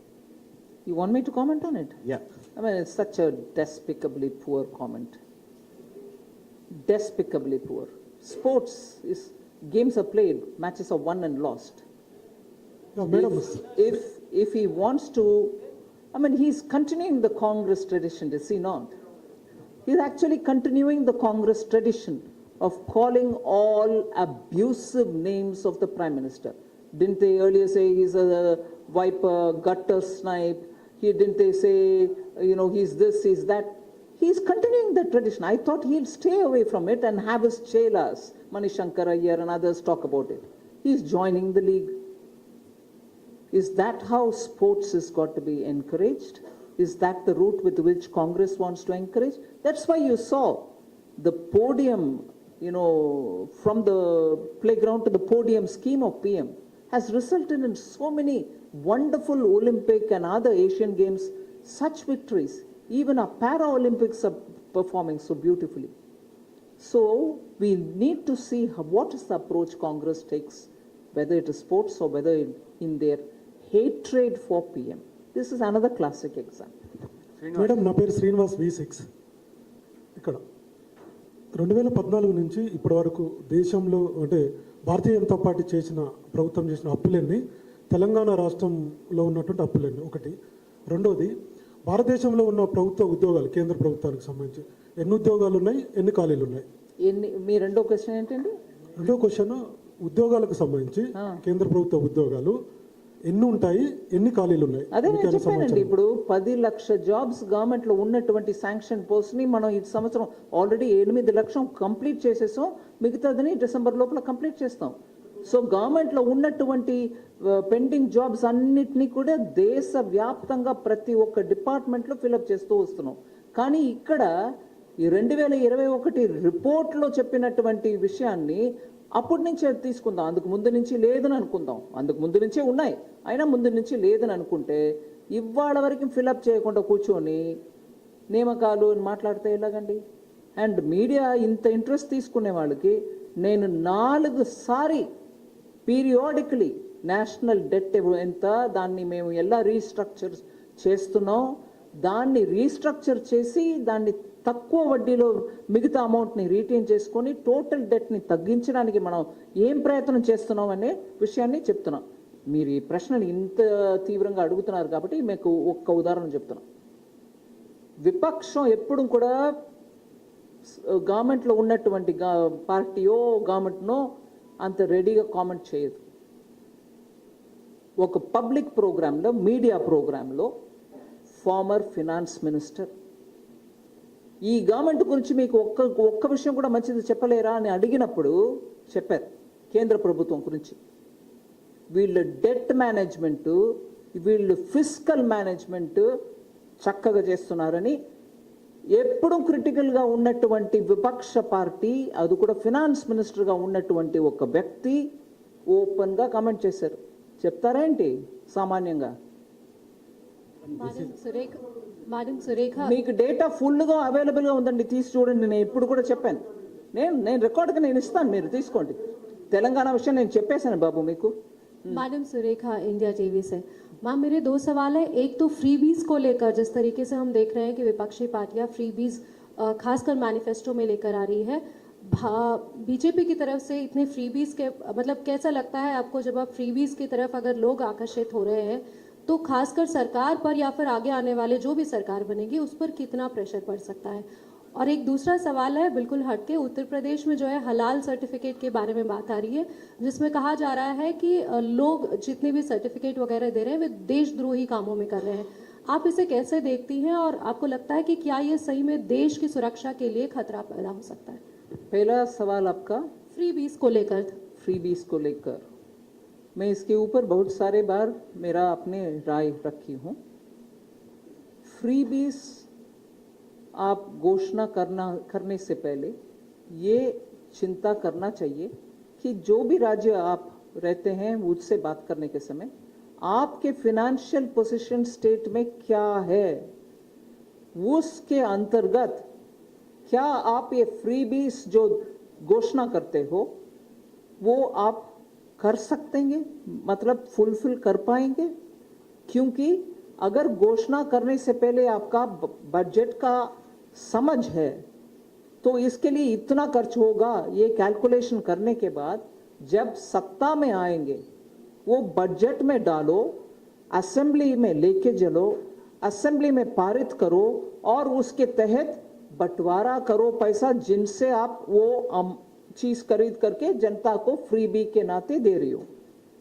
Speaker 2: You want me to comment on it?
Speaker 6: Yeah.
Speaker 2: I mean, it's such a despicably poor comment. Despicably poor. Sports is, games are played, matches are won and lost.
Speaker 5: Madam
Speaker 2: If he wants to, I mean, he's continuing the Congress tradition, is he not? He's actually continuing the Congress tradition of calling all abusive names of the Prime Minister. Didn't they earlier say he's a viper, gutter snipe? Didn't they say, he's this, he's that? He's continuing the tradition. I thought he'll stay away from it and have his chelas, Manishankar Iyer and others, talk about it. He's joining the league. Is that how sports has got to be encouraged? Is that the route with which Congress wants to encourage? That's why you saw the podium, from the playground to the podium scheme of PM has resulted in so many wonderful Olympic and other Asian Games, such victories. Even our Para-Olympics are performing so beautifully. So we need to see what is the approach Congress takes, whether it is sports or whether in their hatred for PM. This is another classic example.
Speaker 5: Madam నా పేరు శ్రీనివాస్ V6. ఇక్కడ 2014 నుంచి ఇప్పటి వరకు దేశంలో అంటే భారతీయ జనతా పార్టీ ప్రభుత్వం చేసిన అప్పులన్నీ తెలంగాణ రాష్ట్రంలో ఉన్నటువంటి అప్పులన్నీ ఒకటి. రెండోది, భారతదేశంలో ఉన్న ప్రభుత్వ ఉద్యోగాలు కేంద్ర ప్రభుత్వానికి సంబంధించి ఎన్ని ఉద్యోగాలు ఉన్నాయి, ఎన్ని ఖాళీలు ఉన్నాయి?
Speaker 2: మీ రెండో క్వశ్చన్ ఏంటండి?
Speaker 5: రెండో క్వశ్చన్, ఉద్యోగాలకు సంబంధించి కేంద్ర ప్రభుత్వ ఉద్యోగాలు ఎన్ని ఉంటాయి, ఎన్ని ఖాళీలు ఉన్నాయి?
Speaker 2: అదే నేను చెప్పానండి. ఇప్పుడు 10 లక్షల జాబ్స్ గవర్నమెంట్ లో ఉన్నటువంటి శాంక్షన్ పోస్ట్ ని మనం ఈ సంవత్సరం ఆల్రెడీ 8 లక్షలు కంప్లీట్ చేసేసాం. మిగతాదని డిసెంబర్ లోపల కంప్లీట్ చేస్తాం. సో గవర్నమెంట్లో ఉన్నటువంటి పెండింగ్ జాబ్స్ అన్నిటినీ కూడా దేశవ్యాప్తంగా ప్రతి ఒక్క డిపార్ట్మెంట్లో ఫిలప్ చేస్తూ వస్తున్నాం. కానీ ఇక్కడ ఈ 2021 రిపోర్ట్లో చెప్పినటువంటి విషయాన్ని అప్పటి నుంచే తీసుకుందాం, అందుకు ముందు నుంచి లేదని అనుకుందాం, అందుకు ముందు నుంచే ఉన్నాయి అయినా ముందు నుంచి లేదని అనుకుంటే ఇవాళ వరకు ఫిలప్ చేయకుండా కూర్చొని నియామకాలు అని మాట్లాడితే ఎలాగండి? అండ్ మీడియా ఇంత ఇంట్రెస్ట్ తీసుకునే వాళ్ళకి నేను 4 సారి పీరియాడికలీ నేషనల్ డెట్ ఎంత, దాన్ని మేము ఎలా రీస్ట్రక్చర్ చేస్తున్నాం, దాన్ని రీస్ట్రక్చర్ చేసి దాన్ని తక్కువ వడ్డీలో మిగతా అమౌంట్ని రీటైన్ చేసుకొని టోటల్ డెట్ని తగ్గించడానికి మనం ఏం ప్రయత్నం చేస్తున్నాం అనే విషయాన్ని చెప్తున్నాం. మీరు ఈ ప్రశ్నలు ఇంత తీవ్రంగా అడుగుతున్నారు కాబట్టి మీకు ఒక్క ఉదాహరణ చెప్తున్నాం. విపక్షం ఎప్పుడు కూడా గవర్నమెంట్లో ఉన్నటువంటి పార్టీయో గవర్నమెంట్నో అంత రెడీగా కామెంట్ చేయదు. ఒక పబ్లిక్ ప్రోగ్రాంలో, మీడియా ప్రోగ్రాంలో ఫార్మర్ ఫినాన్స్ మినిస్టర్ ఈ గవర్నమెంట్ గురించి మీకు ఒక్క విషయం కూడా మంచిది చెప్పలేరా అని అడిగినప్పుడు చెప్పారు కేంద్ర ప్రభుత్వం గురించి. వీళ్ళు డెట్ మేనేజ్మెంట్, వీళ్ళు ఫిస్కల్ మేనేజ్మెంట్ చక్కగా చేస్తున్నారని ఎప్పుడూ క్రిటికల్గా ఉన్నటువంటి విపక్ష పార్టీ, అది కూడా ఫినాన్స్ మినిస్టర్గా ఉన్నటువంటి ఒక వ్యక్తి ఓపెన్గా కామెంట్ చేశారు. చెప్తారా ఏంటి సామాన్యంగా?
Speaker 7: మేడం సురేఖ,
Speaker 2: మీకు డేటా ఫుల్గా అవైలబుల్గా ఉందండి, తీసి చూడండి. నేను ఇప్పుడు కూడా చెప్పాను, నేను రికార్డ్గా నేను ఇస్తాను, మీరు తీసుకోండి. తెలంగాణ విషయం నేను చెప్పేశాను బాబు మీకు.
Speaker 7: मैडम सुरेखा इंडिया टीवी से। मैम मेरे 2 सवाल है। एक तो फ्रीबीज को लेकर, जिस तरीके से हम देख रहे हैं कि विपक्षी पार्टियां फ्रीबीज खासकर मैनिफेस्टो में लेकर आ रही है, बीजेपी की तरफ से इतने फ्रीबीज के मतलब कैसा लगता है आपको जब आप फ्रीबीज की तरफ अगर लोग आकर्षित हो रहे हैं तो खासकर सरकार पर या फिर आगे आने वाले जो भी सरकार बनेगी उस पर कितना प्रेशर पड़ सकता है? और एक दूसरा सवाल है बिल्कुल हटके, उत्तर प्रदेश में जो है हलाल सर्टिफिकेट के बारे में बात आ रही है, जिसमें कहा जा रहा है कि लोग जितने भी सर्टिफिकेट वगैरह दे रहे हैं वे देशद्रोही कामों में कर रहे हैं। आप इसे कैसे देखती हैं और आपको लगता है कि क्या ये सही में देश की सुरक्षा के लिए खतरा पैदा हो सकता है?
Speaker 2: पहला सवाल आपका
Speaker 7: फ्रीबीज को लेकर।
Speaker 2: फ्रीबीज को लेकर मैं इसके ऊपर बहुत सारे बार मेरा अपने राय रखी हूँ. फ्रीबीज आप घोषणा करने से पहले ये चिंता करना चाहिए कि जो भी राज्य आप रहते हैं उससे बात करने के समय आपके फिनेंशियल पोजीशन स्टेट में क्या है, उसके अंतर्गत क्या आप ये फ्रीबीज जो घोषणा करते हो वो आप कर सकेंगे, मतलब फुलफिल कर पाएंगे? क्योंकि अगर घोषणा करने से पहले आपका बजट का समझ है तो इसके लिए इतना खर्च होगा, ये कैलकुलेशन करने के बाद जब सत्ता में आएंगे वो बजट में डालो, असेंबली में लेके चलो, असेंबली में पारित करो और उसके तहत बंटवारा करो पैसा, जिनसे आप वो चीज खरीद करके जनता को फ्रीबी के नाते दे रही हो.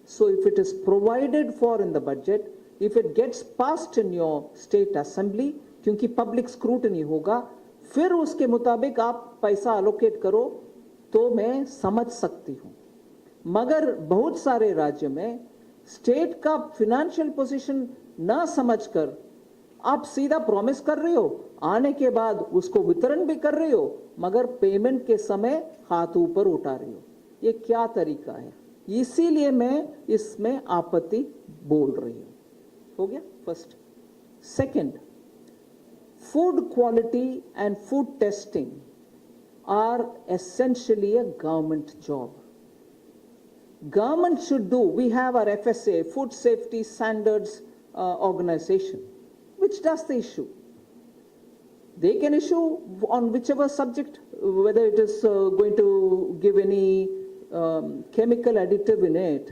Speaker 2: So if it is provided for in the budget, if it gets passed in your state assembly, क्योंकि पब्लिक स्क्रूटनी होगा, फिर उसके मुताबिक आप पैसा अलोकेट करो तो मैं समझ सकती हूँ. मगर बहुत सारे राज्य में स्टेट का फिनेंशियल पोजीशन ना समझकर आप सीधा प्रॉमिस कर रहे हो, आने के बाद उसको वितरण भी कर रहे हो, मगर पेमेंट के समय हाथ ऊपर उठा रहे हो. ये क्या तरीका है? इसीलिए मैं इसमें आपत्ति बोल रही हूँ. हो गया first. Second, food quality and food testing are essentially a government job. Government should do, we have our FSA, Food Safety Standards Organization, which does the issue. They can issue on whichever subject, whether it is going to give any chemical additive in it,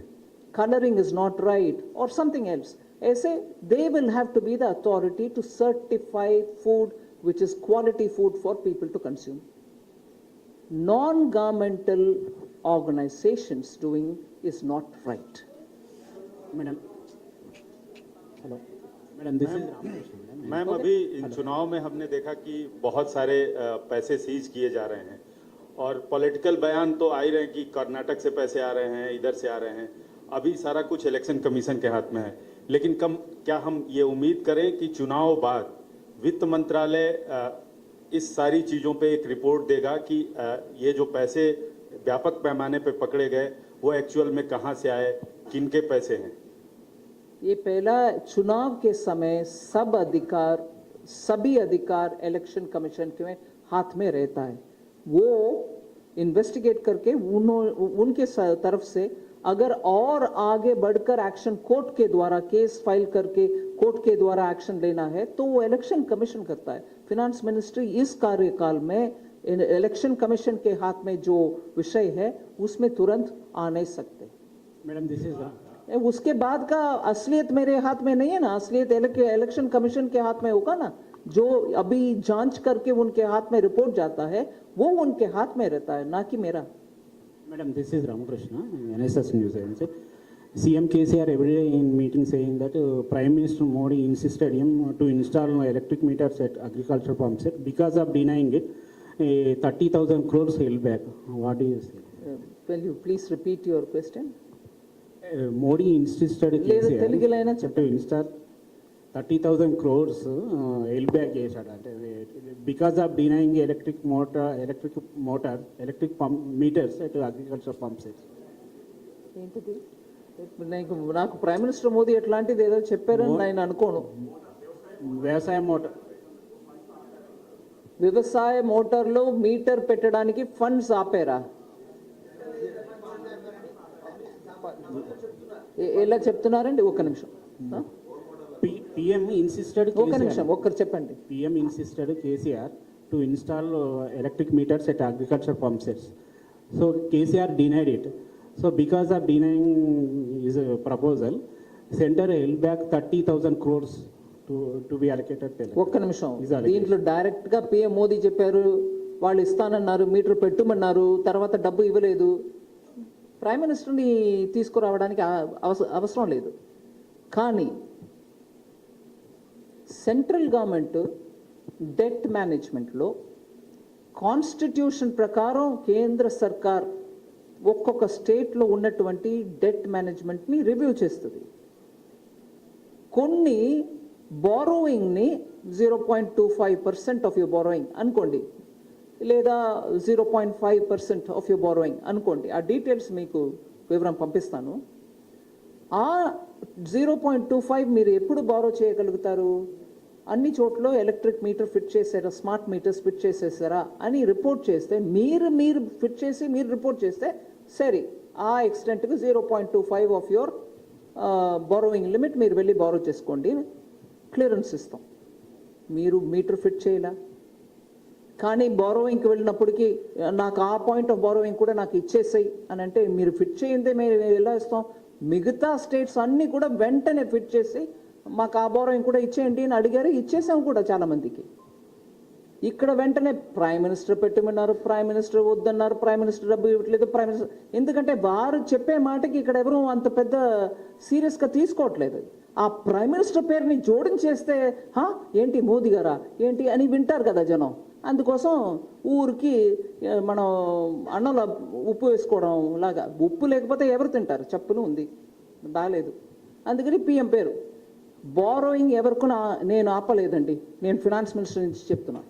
Speaker 2: coloring is not right, or something else. ऐसे they will have to be the authority to certify food which is quality food for people to consume. Non-governmental organizations doing is not right.
Speaker 8: Madam hello madam, this is
Speaker 9: ma'am, अभी इन चुनाव में हमने देखा कि बहुत सारे पैसे सीज किए जा रहे हैं और पॉलिटिकल बयान तो आ ही रहे हैं कि कर्नाटक से पैसे आ रहे हैं, इधर से आ रहे हैं। अभी सारा कुछ इलेक्शन कमीशन के हाथ में है, लेकिन क्या हम ये उम्मीद करें कि चुनाव बाद वित्त मंत्रालय इस सारी चीज़ों पे एक रिपोर्ट देगा कि ये जो पैसे व्यापक पैमाने पे पकड़े गए वो एक्चुअल में कहाँ से आए, किनके पैसे हैं?
Speaker 2: ये पहला चुनाव के समय सभी अधिकार इलेक्शन कमीशन के हाथ में रहता है। वो इन्वेस्टिगेट करके उनके तरफ से अगर और आगे बढ़कर एक्शन कोर्ट के द्वारा केस फाइल करके कोर्ट के द्वारा एक्शन लेना है तो वो इलेक्शन कमीशन करता है। फिनांस मिनिस्ट्री इस कार्यकाल में इलेक्शन कमीशन के हाथ में जो विषय है उसमें तुरंत आ नहीं सकते।
Speaker 8: मैडम दिस इज
Speaker 2: उसके बाद का असलियत मेरे हाथ में नहीं है ना, असलियत इलेक्शन कमीशन के हाथ में होगा ना। जो अभी जांच करके उनके हाथ में रिपोर्ट जाता है वो उनके हाथ में रहता है, ना कि मेरा।
Speaker 8: Madam, this is Ramakrishna, NSS News Agency. CM KCR every day in meeting saying that Prime Minister Modi insisted him to install electric meters at agriculture pump set. Because of denying it, 30,000 crores held back. What do you say?
Speaker 2: Will you please repeat your question?
Speaker 8: Modi insisted KCR to install 30,000 crores held back because of denying electric pump meters at agriculture pump sets.
Speaker 2: ఏంటిది? నాకు ప్రైమ్ మినిస్టర్ మోదీ ఎట్లాంటిది ఏదో చెప్పారని నేను అనుకోను. వ్యవసాయ మోటార్లో మీటర్ పెట్టడానికి ఫండ్స్ ఆపేరా? ఎలా చెప్తున్నారండి? ఒక్క నిమిషం.
Speaker 8: PM insisted
Speaker 2: చెప్పండి.
Speaker 8: PM insisted KCR to install electric meters at agriculture pump sets. So KCR denied it. So because of denying his proposal, center held back 30,000 crores to be allocated.
Speaker 2: ఒక్క నిమిషం. దీంట్లో డైరెక్ట్ గా PM మోదీ చెప్పారు, వాళ్ళు ఇస్తానన్నారు, మీటర్ పెట్టుమన్నారు, తర్వాత డబ్బు ఇవ్వలేదు. ప్రైమ్ మినిస్టర్ని తీసుకురావడానికి అవసరం లేదు. కానీ సెంట్రల్ గవర్నమెంట్ డెట్ మేనేజ్మెంట్లో కాన్స్టిట్యూషన్ ప్రకారం కేంద్ర సర్కార్ ఒక్కొక్క స్టేట్లో ఉన్నటువంటి డెట్ మేనేజ్మెంట్ని రివ్యూ చేస్తుంది. కొన్ని బారోయింగ్ని 0.25% ఆఫ్ యువర్ బారోయింగ్ అనుకోండి, లేదా 0.5% ఆఫ్ యువర్ బారోయింగ్ అనుకోండి. ఆ డీటెయిల్స్ మీకు వివరం పంపిస్తాను. ఆ 0.25 మీరు ఎప్పుడు బారో చేయగలుగుతారు? అన్ని చోట్ల ఎలక్ట్రిక్ మీటర్ ఫిట్ చేశారా, స్మార్ట్ మీటర్స్ ఫిట్ చేసేసారా అని రిపోర్ట్ చేస్తే, మీరు ఫిట్ చేసి మీరు రిపోర్ట్ చేస్తే సరే ఆ ఎక్స్టెంట్కి 0.25 ఆఫ్ యువర్ బారోయింగ్ లిమిట్ మీరు వెళ్ళి బారో చేసుకోండి, క్లియరెన్స్ ఇస్తాం. మీరు మీటర్ ఫిట్ చేయలా, కానీ బారోయింగ్కి వెళ్ళినప్పటికీ నాకు ఆ పాయింట్ ఆఫ్ బారోయింగ్ కూడా నాకు ఇచ్చేసాయి అని అంటే మీరు ఫిట్ చేయందే మేము ఎలా ఇస్తాం? మిగతా స్టేట్స్ అన్నీ కూడా వెంటనే ఫిట్ చేసి మాకు ఆ బారోయింగ్ కూడా ఇచ్చేయండి అని అడిగారు, ఇచ్చేసాం కూడా చాలామందికి. ఇక్కడ వెంటనే ప్రైమ్ మినిస్టర్ పెట్టమన్నారు, ప్రైమ్ మినిస్టర్ వద్దన్నారు, ప్రైమ్ మినిస్టర్ డబ్బు ఇవ్వట్లేదు, ప్రైమ్ మినిస్టర్. ఎందుకంటే వారు చెప్పే మాటకి ఇక్కడ ఎవరు అంత పెద్ద సీరియస్గా తీసుకోవట్లేదు. ఆ ప్రైమ్ మినిస్టర్ పేరుని జోడించేస్తే ఏంటి మోదీ గారా ఏంటి అని వింటారు కదా జనం. అందుకోసం ఊరికి మనం అన్నంలో ఉప్పు వేసుకోవడం లాగా, ఉప్పు లేకపోతే ఎవరు తింటారు? చెప్పులు ఉంది బాగాలేదు, అందుకని PM పేరు. బారోయింగ్ ఎవరికి నేను ఆపలేదండి, నేను ఫినాన్స్ మినిస్టర్ నుంచి చెప్తున్నా.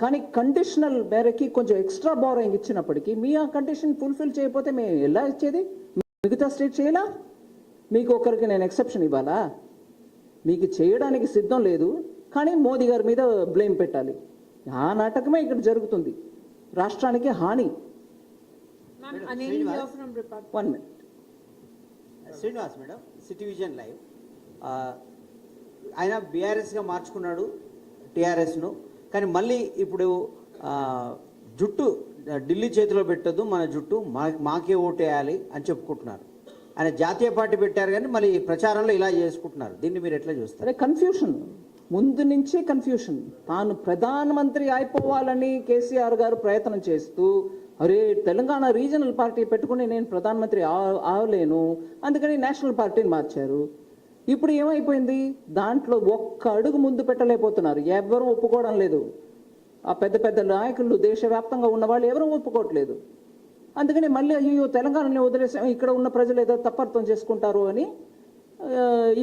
Speaker 2: కానీ కండిషనల్ మేరకి కొంచెం ఎక్స్ట్రా బారోయింగ్ ఇచ్చినప్పటికీ మీ ఆ కండిషన్ ఫుల్ఫిల్ చేయకపోతే మేము ఎలా ఇచ్చేది? మిగతా స్టేట్ చేయాలా? మీకు ఒకరికి నేను ఎక్సెప్షన్ ఇవ్వాలా? మీకు చేయడానికి సిద్ధం లేదు, కానీ మోదీ గారి మీద బ్లేమ్ పెట్టాలి. ఆ నాటకమే ఇక్కడ జరుగుతుంది, రాష్ట్రానికి హాని. 1 minute.
Speaker 10: Srinivas madam, city vision live. ఆయన బీఆర్ఎస్గా మార్చుకున్నాడు టీఆర్ఎస్ను, కానీ మళ్ళీ ఇప్పుడు జుట్టు ఢిల్లీ చేతిలో పెట్టద్దు, మన జుట్టు మాకే ఓటేయాలి అని చెప్పుకుంటున్నారు. ఆయన జాతీయ పార్టీ పెట్టారు కానీ మళ్ళీ ప్రచారంలో ఇలా చేసుకుంటున్నారు. దీన్ని మీరు ఎట్లా చూస్తారు?
Speaker 2: కన్ఫ్యూషన్, ముందు నుంచే కన్ఫ్యూషన్. తాను ప్రధానమంత్రి అయిపోవాలని కేసీఆర్ గారు ప్రయత్నం చేస్తూ, అరే తెలంగాణ రీజనల్ పార్టీ పెట్టుకుని నేను ప్రధానమంత్రి అవలేను, అందుకని నేషనల్ పార్టీని మార్చారు. ఇప్పుడు ఏమైపోయింది? దాంట్లో ఒక్క అడుగు ముందు పెట్టలేకపోతున్నారు, ఎవరూ ఒప్పుకోవడం లేదు. ఆ పెద్ద పెద్ద నాయకులు దేశవ్యాప్తంగా ఉన్న వాళ్ళు ఎవరూ ఒప్పుకోవట్లేదు. అందుకని మళ్ళీ అయ్యో తెలంగాణని వదిలేసాం, ఇక్కడ ఉన్న ప్రజలు ఏదో తప్పర్థం చేసుకుంటారు అని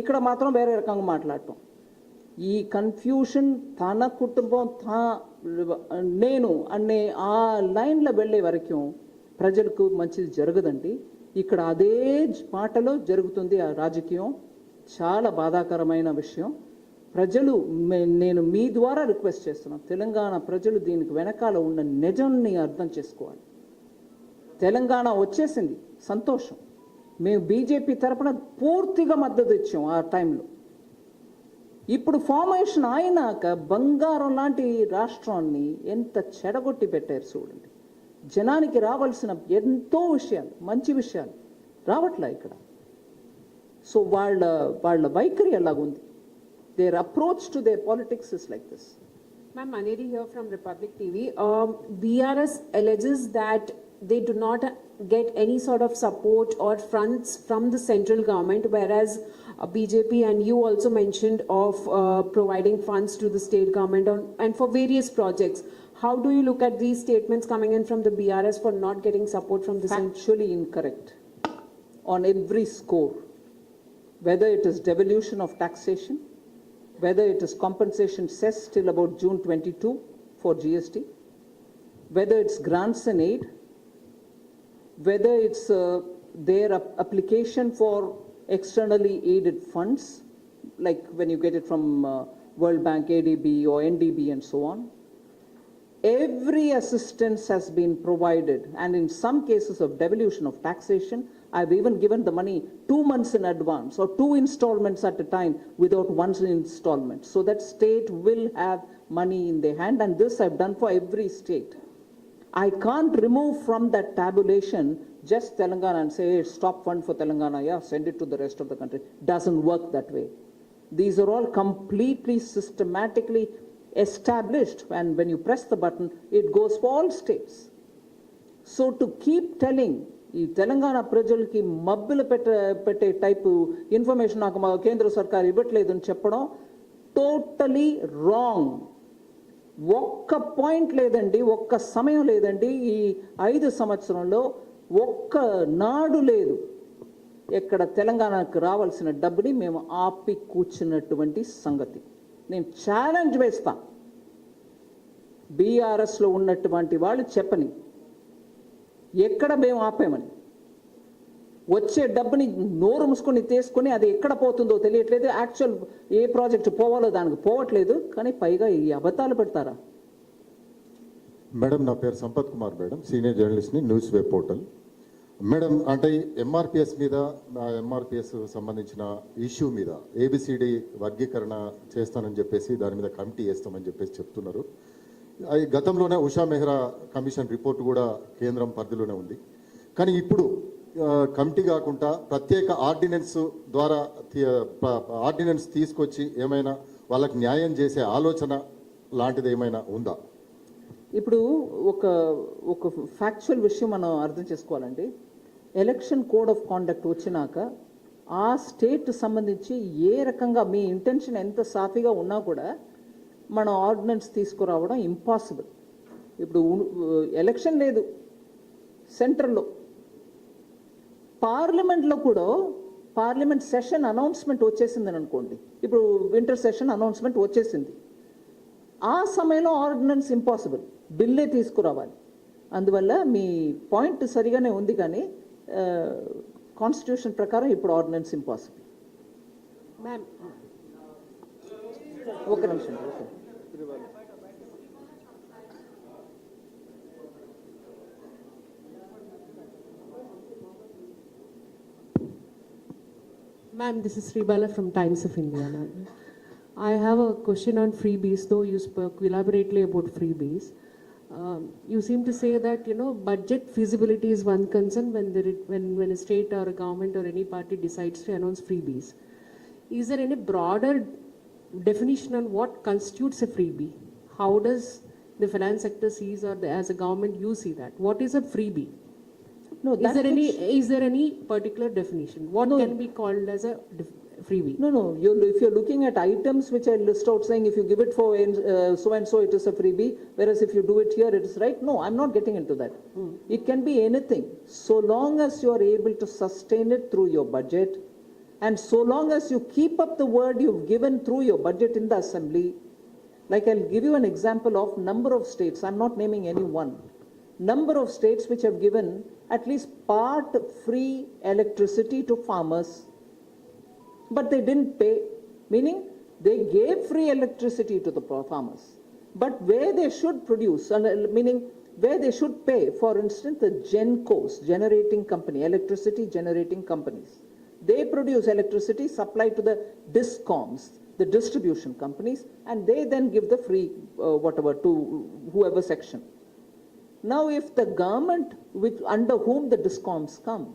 Speaker 2: ఇక్కడ మాత్రం వేరే రకంగా మాట్లాడటం. ఈ కన్ఫ్యూషన్ తన కుటుంబం నేను అనే ఆ లైన్లో వెళ్ళే వరకు ప్రజలకు మంచిది జరగదండి. ఇక్కడ అదే మాటలో జరుగుతుంది ఆ రాజకీయం. చాలా బాధాకరమైన విషయం. ప్రజలు నేను మీ ద్వారా రిక్వెస్ట్ చేస్తున్నాను, తెలంగాణ ప్రజలు దీనికి వెనకాల ఉన్న నిజాన్ని అర్థం చేసుకోవాలి. తెలంగాణ వచ్చేసింది, సంతోషం. మేము బీజేపీ తరపున పూర్తిగా మద్దతు ఇచ్చాం ఆ టైంలో. ఇప్పుడు ఫార్మేషన్ అయినాక బంగారం లాంటి రాష్ట్రాన్ని ఎంత చెడగొట్టి పెట్టారు చూడండి. జనానికి రావాల్సిన ఎంతో విషయాలు, మంచి విషయాలు రావట్లే ఇక్కడ. సో వాళ్ళ వైఖరి ఎలాగుంది, their approach to their politics is like this.
Speaker 11: Ma'am, Maneri here from Republic TV. BRS alleges that they do not get any sort of support or funds from the central government, whereas BJP and you also mentioned of providing funds to the state government and for various projects. How do you look at these statements coming in from the BRS for not getting support from the central?
Speaker 2: Factually incorrect on every score, whether it is devolution of taxation, whether it is compensation cess till about June 22 for GST, whether it's grants and aid, whether it's their application for externally aided funds, like when you get it from World Bank, ADB or NDB and so on. Every assistance has been provided, and in some cases of devolution of taxation, I've even given the money 2 months in advance or 2 installments at a time without one installment, so that state will have money in their hand, and this I've done for every state. I can't remove from that tabulation just Telangana and say, hey, stop fund for Telangana, yeah, send it to the rest of the country. Doesn't work that way. These are all completely systematically established, and when you press the button, it goes for all states. So to keep telling ఈ తెలంగాణ ప్రజలకి మబ్బులు పెట్టే టైపు ఇన్ఫర్మేషన్ నాకు మా కేంద్ర సర్కారు ఇవ్వట్లేదు అని చెప్పడం టోటలీ రాంగ్. ఒక్క పాయింట్ లేదండి, ఒక్క సమయం లేదండి, ఈ 5 సంవత్సరంలో ఒక్క నాడు లేదు ఎక్కడ తెలంగాణకు రావాల్సిన డబ్బుని మేము ఆపి కూర్చున్నటువంటి సంగతి. నేను ఛాలెంజ్ వేస్తా, బీఆర్ఎస్లో ఉన్నటువంటి వాళ్ళు చెప్పని ఎక్కడ మేము ఆపామని. వచ్చే డబ్బుని నోరు మూసుకొని తీసుకొని అది ఎక్కడ పోతుందో తెలియట్లేదు. యాక్చువల్ ఏ ప్రాజెక్ట్ పోవాలో దానికి పోవట్లేదు, కానీ పైగా ఈ అబద్ధాలు పెడతారా?
Speaker 12: మేడం, నా పేరు సంపత్ కుమార్ మేడం, సీనియర్ జర్నలిస్ట్ని న్యూస్ వెబ్ పోర్టల్. మేడం, అంటే ఎంఆర్పిఎస్ మీద, ఎంఆర్పిఎస్ సంబంధించిన ఇష్యూ మీద ఏబిసిడి వర్గీకరణ చేస్తానని చెప్పేసి దాని మీద కమిటీ వేస్తామని చెప్పేసి చెప్తున్నారు. గతంలోనే ఉషా మెహ్రా కమిషన్ రిపోర్ట్ కూడా కేంద్రం పరిధిలోనే ఉంది. కానీ ఇప్పుడు కమిటీ కాకుండా ప్రత్యేక ఆర్డినెన్స్ ద్వారా ఆర్డినెన్స్ తీసుకొచ్చి ఏమైనా వాళ్ళకి న్యాయం చేసే ఆలోచన లాంటిది ఏమైనా ఉందా?
Speaker 2: ఇప్పుడు ఒక ఫ్యాక్చువల్ విషయం మనం అర్థం చేసుకోవాలండి. ఎలక్షన్ కోడ్ ఆఫ్ కాండక్ట్ వచ్చినాక ఆ స్టేట్ సంబంధించి ఏ రకంగా మీ ఇంటెన్షన్ ఎంత సాఫీగా ఉన్నా కూడా మనం ఆర్డినెన్స్ తీసుకురావడం ఇంపాసిబుల్. ఇప్పుడు ఎలక్షన్ లేదు సెంట్రల్లో, పార్లమెంట్లో కూడా పార్లమెంట్ సెషన్ అనౌన్స్మెంట్ వచ్చేసిందని అనుకోండి. ఇప్పుడు వింటర్ సెషన్ అనౌన్స్మెంట్ వచ్చేసింది, ఆ సమయంలో ఆర్డినెన్స్ ఇంపాసిబుల్, బిల్లే తీసుకురావాలి. అందువల్ల మీ పాయింట్ సరిగానే ఉంది, కానీ కాన్స్టిట్యూషన్ ప్రకారం ఇప్పుడు ఆర్డినెన్స్ ఇంపాసిబుల్. ఒక నిమిషం.
Speaker 11: Ma'am, this is Sribala from Times of India. Ma'am, I have a question on freebies, though you spoke elaborately about freebies. You seem to say that, budget feasibility is one concern when a state or a government or any party decides to announce freebies. Is there any broader definition on what constitutes a freebie? How does the finance sector sees, or as a government you see that? What is a freebie? No, is there any particular definition? What can be called as a freebie.
Speaker 2: No. If you're looking at items which I list out saying if you give it for so and so, it is a freebie, whereas if you do it here, it is right. No, I'm not getting into that. It can be anything. So long as you are able to sustain it through your budget, and so long as you keep up the word you've given through your budget in the assembly. Like I'll give you an example of number of states. I'm not naming any one. Number of states which have given at least part free electricity to farmers, but they didn't pay, meaning they gave free electricity to the farmers, but where they should produce, meaning where they should pay, for instance, the GenCos, generating company, electricity generating companies, they produce electricity supply to the DISCOMs, the distribution companies, and they then give the free whatever to whoever section. Now, if the government under whom the DISCOMs come,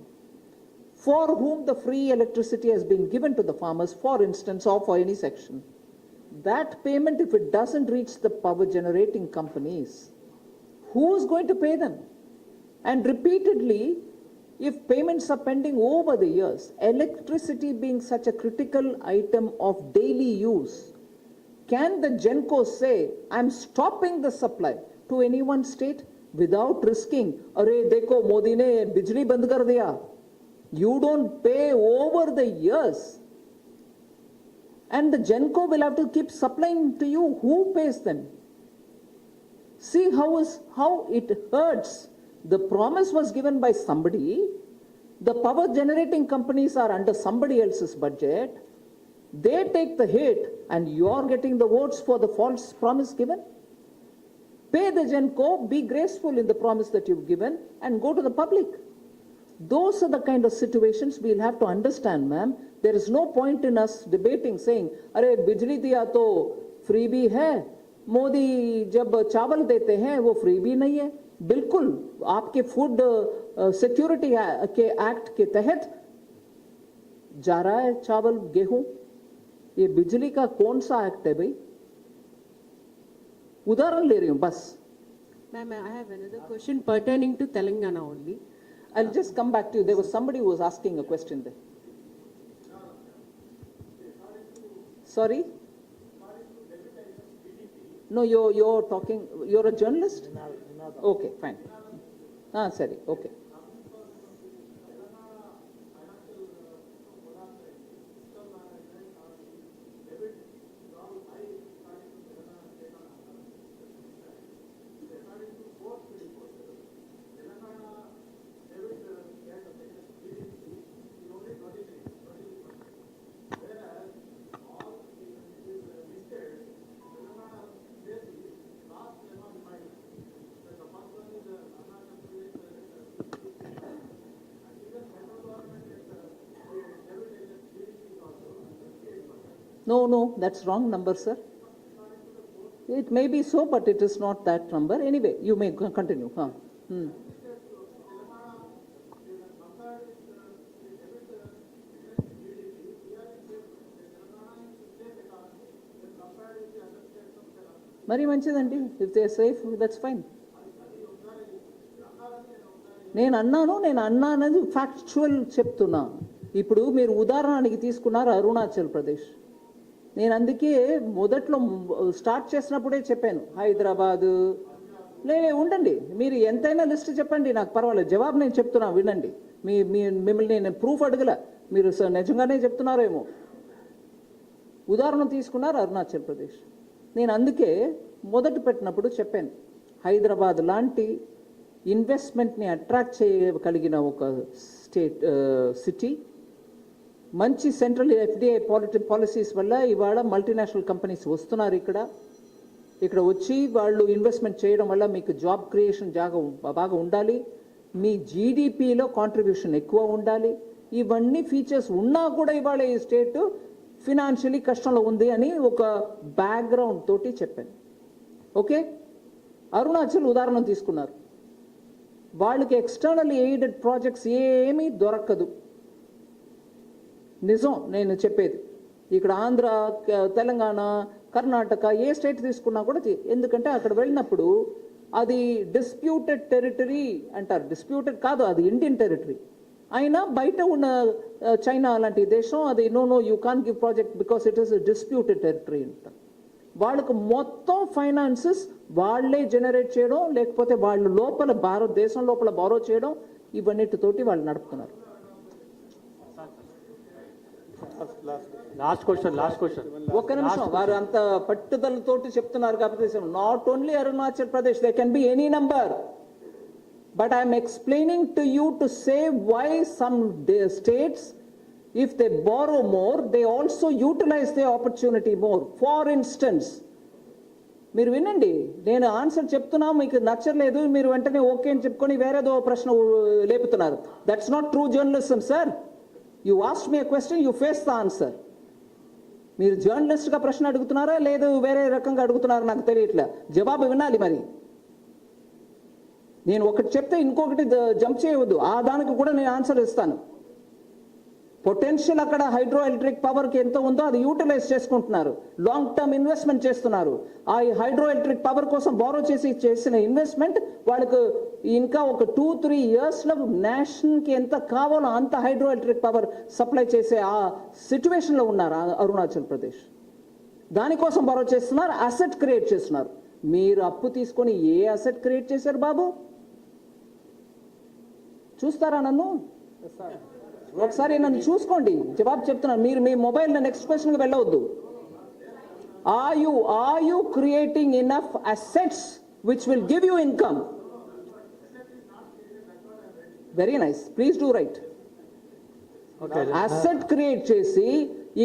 Speaker 2: for whom the free electricity has been given to the farmers, for instance, or for any section, that payment, if it doesn't reach the power generating companies, who's going to pay them? And repeatedly, if payments are pending over the years, electricity being such a critical item of daily use, can the GenCo say, I'm stopping the supply to any one state without risking, "Arey, dekho, Modi ne bijli band kar diya." You don't pay over the years. And the GenCo will have to keep supplying to you. Who pays them? See how it hurts. The promise was given by somebody. The power generating companies are under somebody else's budget. They take the hit and you're getting the votes for the false promise given. Pay the GenCo, be graceful in the promise that you've given, and go to the public. Those are the kind of situations we'll have to understand, ma'am. There is no point in us debating, saying, "Arey, bijli diya to freebie hai. Modi jab chawal dete hain, wo freebie nahi hai." बिल्कुल आपके फूड सिक्योरिटी के एक्ट के तहत जा रहा है चावल गेहूं. ये बिजली का कौन सा एक्ट है भाई? उदाहरण ले रही हूं बस.
Speaker 11: Ma'am, I have another question pertaining to Telangana only.
Speaker 2: I'll just come back to you. There was somebody who was asking a question there. Sorry? No, you're talking, you're a journalist? Okay, fine. Sorry, okay. No, that's wrong number, sir. It may be so, but it is not that number. Anyway, you may continue. Mari manchidandi. If they are safe, that's fine. నేను అన్నా అనేది ఫ్యాక్చువల్ చెప్తున్నా. ఇప్పుడు మీరు ఉదాహరణకి తీసుకున్నారు అరుణాచల్ ప్రదేశ్. నేను అందుకే మొదట్లో స్టార్ట్ చేసినప్పుడే చెప్పాను హైదరాబాదు. ఉండండి, మీరు ఎంతైనా లిస్ట్ చెప్పండి, నాకు పర్వాలేదు. జవాబు నేను చెప్తున్నా, వినండి. మిమ్మల్ని నేను ప్రూఫ్ అడగల, మీరు నిజంగానే చెప్తున్నారేమో. ఉదాహరణ తీసుకున్నారు అరుణాచల్ ప్రదేశ్. నేను అందుకే మొదట పెట్టినప్పుడు చెప్పాను, హైదరాబాద్ లాంటి ఇన్వెస్ట్మెంట్ని అట్రాక్ట్ చేయగలిగిన ఒక సిటీ, మంచి సెంట్రల్ ఎఫ్డిఐ పాలసీస్ వల్ల ఇవాళ మల్టీనేషనల్ కంపెనీస్ వస్తున్నారు. ఇక్కడ వచ్చి వాళ్ళు ఇన్వెస్ట్మెంట్ చేయడం వల్ల మీకు జాబ్ క్రియేషన్ బాగా ఉండాలి, మీ జీడిపిలో కాంట్రిబ్యూషన్ ఎక్కువ ఉండాలి. ఇవన్నీ ఫీచర్స్ ఉన్నా కూడా ఇవాళ ఈ స్టేట్ ఫినాన్షియలీ కష్టంలో ఉంది అని ఒక బ్యాక్గ్రౌండ్ తోటి చెప్పాను. ఓకే, అరుణాచల్ ఉదాహరణ తీసుకున్నారు. వాళ్ళకి ఎక్స్టర్నల్ ఎయిడెడ్ ప్రాజెక్ట్స్ ఏమీ దొరకదు. నిజం నేను చెప్పేది. ఇక్కడ ఆంధ్ర, తెలంగాణ, కర్ణాటక ఏ స్టేట్ తీసుకున్నా కూడా, ఎందుకంటే అక్కడ వెళ్ళినప్పుడు అది డిస్ప్యూటెడ్ టెరిటరీ అంటారు. డిస్ప్యూటెడ్ కాదు, అది ఇండియన్ టెరిటరీ. అయినా బయట ఉన్న చైనా అలాంటి దేశం అది no you can give project because it is disputed territory అంటారు. వాళ్ళకు మొత్తం ఫైనాన్సెస్ వాళ్ళే జనరేట్ చేయడం, లేకపోతే వాళ్ళు లోపల భారతదేశం లోపల బారో చేయడం, ఇవన్నిటితోటి వాళ్ళు నడుపుతున్నారు.
Speaker 1: లాస్ట్ క్వశ్చన్
Speaker 2: ఒక్క నిమిషం, వారు అంత పట్టుదలతోటి చెప్తున్నారు కాబట్టి not only Arunachal Pradesh, they can be any number. But I am explaining to you to say why some states, if they borrow more, they also utilize the opportunity more. For instance, మీరు వినండి, నేను ఆన్సర్ చెప్తున్నా, మీకు నచ్చలేదు, మీరు వెంటనే ఓకే అని చెప్పుకొని వేరేదో ప్రశ్న లేపుతున్నారు. That's not true journalism sir. You ask me a question, you face the answer. మీరు జర్నలిస్ట్గా ప్రశ్న అడుగుతున్నారా లేదు వేరే రకంగా అడుగుతున్నారా నాకు తెలియట్లే, జవాబు వినాలి. మరి నేను ఒకటి చెప్తే ఇంకొకటి జంప్ చేయవద్దు, ఆ దానికి కూడా నేను ఆన్సర్ ఇస్తాను. పొటెన్షియల్ అక్కడ హైడ్రో ఎలక్ట్రిక్ పవర్కి ఎంత ఉందో అది యూటిలైజ్ చేసుకుంటున్నారు, లాంగ్ టర్మ్ ఇన్వెస్ట్మెంట్ చేస్తున్నారు. ఆ హైడ్రో ఎలక్ట్రిక్ పవర్ కోసం బారో చేసిన ఇన్వెస్ట్మెంట్ వాళ్ళకు ఇంకా ఒక 2-3 yearsలో నేషన్కి ఎంత కావాలో అంత హైడ్రో ఎలక్ట్రిక్ పవర్ సప్లై చేసే ఆ సిచ్యువేషన్లో ఉన్నారు అరుణాచల్ ప్రదేశ్. దానికోసం బారో చేస్తున్నారు, అసెట్ క్రియేట్ చేస్తున్నారు. మీరు అప్పు తీసుకొని ఏ అసెట్ క్రియేట్ చేశారు బాబు? చూస్తారా నన్ను? ఒకసారి నన్ను చూసుకోండి, జవాబు చెప్తున్నాను. మీరు మీ మొబైల్ నెక్స్ట్ క్వశ్చన్కి వెళ్ళవద్దు. Are you creating enough assets which will give you income? Very nice, please do right. Asset create చేసి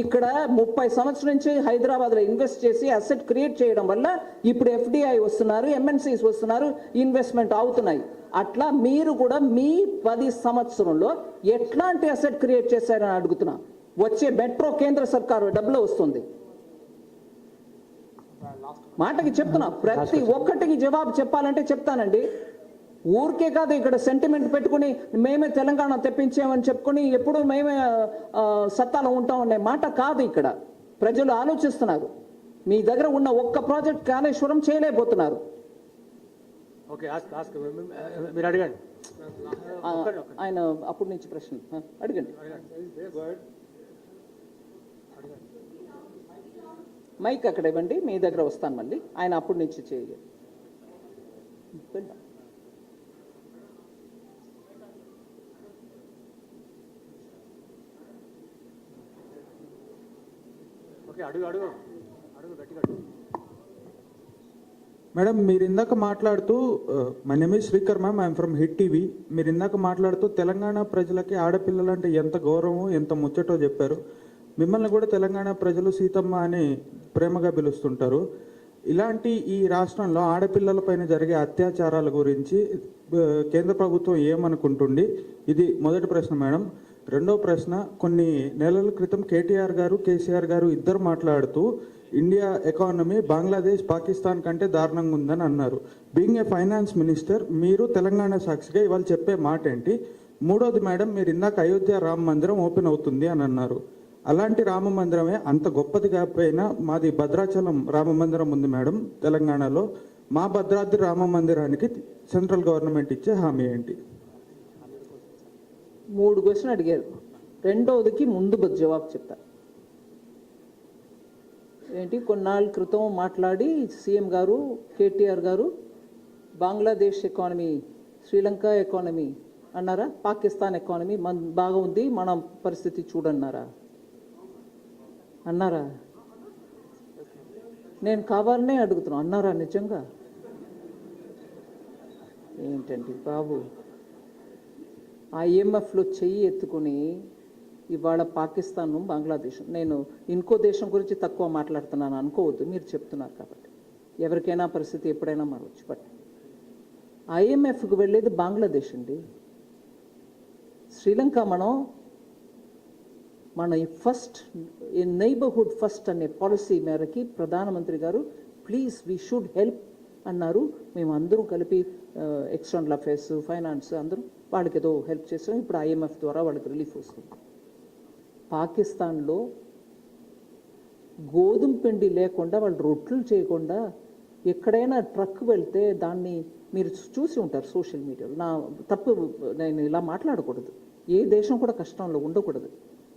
Speaker 2: ఇక్కడ 30 సంవత్సరాల నుంచి హైదరాబాద్లో ఇన్వెస్ట్ చేసి అసెట్ క్రియేట్ చేయడం వల్ల ఇప్పుడు FDI వస్తున్నారు, MNCs వస్తున్నారు, ఇన్వెస్ట్మెంట్ అవుతున్నాయి. అట్లా మీరు కూడా మీ 10 సంవత్సరంలో ఎట్లాంటి అసెట్ క్రియేట్ చేశారని అడుగుతున్నా. వచ్చే మెట్రో కేంద్ర సర్కారు డబ్బులో వస్తుంది. మాటకి చెప్తున్నా, ప్రతి ఒక్కటికి జవాబు చెప్పాలంటే చెప్తానండి. ఊరికే కాదు, ఇక్కడ సెంటిమెంట్ పెట్టుకుని మేమే తెలంగాణ తెప్పించామని చెప్పుకొని ఎప్పుడు మేమే సత్తాలో ఉంటామనే మాట కాదు. ఇక్కడ ప్రజలు ఆలోచిస్తున్నారు. మీ దగ్గర ఉన్న ఒక్క ప్రాజెక్ట్ కాళేశ్వరం చేయలేకపోతున్నారు.
Speaker 1: మీరు అడగండి.
Speaker 2: ఆయన అప్పటి నుంచి ప్రశ్న అడగండి. మైక్ అక్కడ ఇవ్వండి, మీ దగ్గర వస్తాను మళ్ళీ. ఆయన అప్పటి నుంచి చేయాలి.
Speaker 13: మేడం, మీరు ఇందాక మాట్లాడుతూ my name is Srikar ma'am, I'm from hit TV. మీరు ఇందాక మాట్లాడుతూ తెలంగాణ ప్రజలకి ఆడపిల్లలంటే ఎంత గౌరవం, ఎంత ముచ్చటో చెప్పారు. మిమ్మల్ని కూడా తెలంగాణ ప్రజలు సీతమ్మ అని ప్రేమగా పిలుస్తుంటారు. ఇలాంటి ఈ రాష్ట్రంలో ఆడపిల్లలపైన జరిగే అత్యాచారాల గురించి కేంద్ర ప్రభుత్వం ఏమనుకుంటుంది? ఇది మొదటి ప్రశ్న మేడం. రెండో ప్రశ్న, కొన్ని నెలల క్రితం కేటీఆర్ గారు, కేసీఆర్ గారు ఇద్దరు మాట్లాడుతూ ఇండియా ఎకానమీ బంగ్లాదేశ్, పాకిస్తాన్ కంటే దారుణంగా ఉందని అన్నారు. బీయింగ్ ఏ ఫైనాన్స్ మినిస్టర్, మీరు తెలంగాణ సాక్షిగా ఇవాళ చెప్పే మాట ఏంటి? మూడోది మేడం, మీరు ఇందాక అయోధ్య రామ మందిరం ఓపెన్ అవుతుంది అని అన్నారు. అలాంటి రామ మందిరమే అంత గొప్పది కాకపోయినా మాది భద్రాచలం రామ మందిరం ఉంది మేడం తెలంగాణలో. మా భద్రాద్రి రామ మందిరానికి సెంట్రల్ గవర్నమెంట్ ఇచ్చే హామీ ఏంటి?
Speaker 2: 3 క్వశ్చన్ అడిగారు. రెండవదికి ముందు జవాబు చెప్తా. ఏంటి, కొన్నాళ్ళ క్రితం మాట్లాడి సీఎం గారు, కేటీఆర్ గారు బంగ్లాదేశ్ ఎకానమీ, శ్రీలంక ఎకానమీ అన్నారా? పాకిస్తాన్ ఎకానమీ బాగా ఉంది, మన పరిస్థితి చూడన్నారా? అన్నారా? నేను కావాలనే అడుగుతున్నాను, అన్నారా నిజంగా? ఏంటండి బాబు, IMFలో చెయ్యి ఎత్తుకుని ఇవాళ పాకిస్తాన్, బంగ్లాదేశ్, నేను ఇంకో దేశం గురించి తక్కువ మాట్లాడుతున్నాను అనుకోవద్దు, మీరు చెప్తున్నారు కాబట్టి. ఎవరికైనా పరిస్థితి ఎప్పుడైనా మారవచ్చు. బట్ IMFకు వెళ్ళేది బంగ్లాదేశ్ అండి. శ్రీలంక మన ఫస్ట్ నైబర్హుడ్ ఫస్ట్ అనే పాలసీ మేరకి ప్రధానమంత్రి గారు ప్లీజ్ వీ షుడ్ హెల్ప్ అన్నారు. మేము అందరూ కలిపి ఎక్స్టర్నల్ అఫేర్స్, ఫైనాన్స్ అందరూ వాళ్ళకి ఏదో హెల్ప్ చేస్తాం. ఇప్పుడు IMF ద్వారా వాళ్ళకి రిలీఫ్ వస్తుంది. పాకిస్తాన్లో గోధుమ పిండి లేకుండా, వాళ్ళు రొట్టెలు చేయకుండా ఎక్కడైనా ట్రక్ వెళ్తే దాన్ని మీరు చూసి ఉంటారు సోషల్ మీడియాలో. నా తప్పు, నేను ఇలా మాట్లాడకూడదు. ఏ దేశం కూడా కష్టంలో ఉండకూడదు.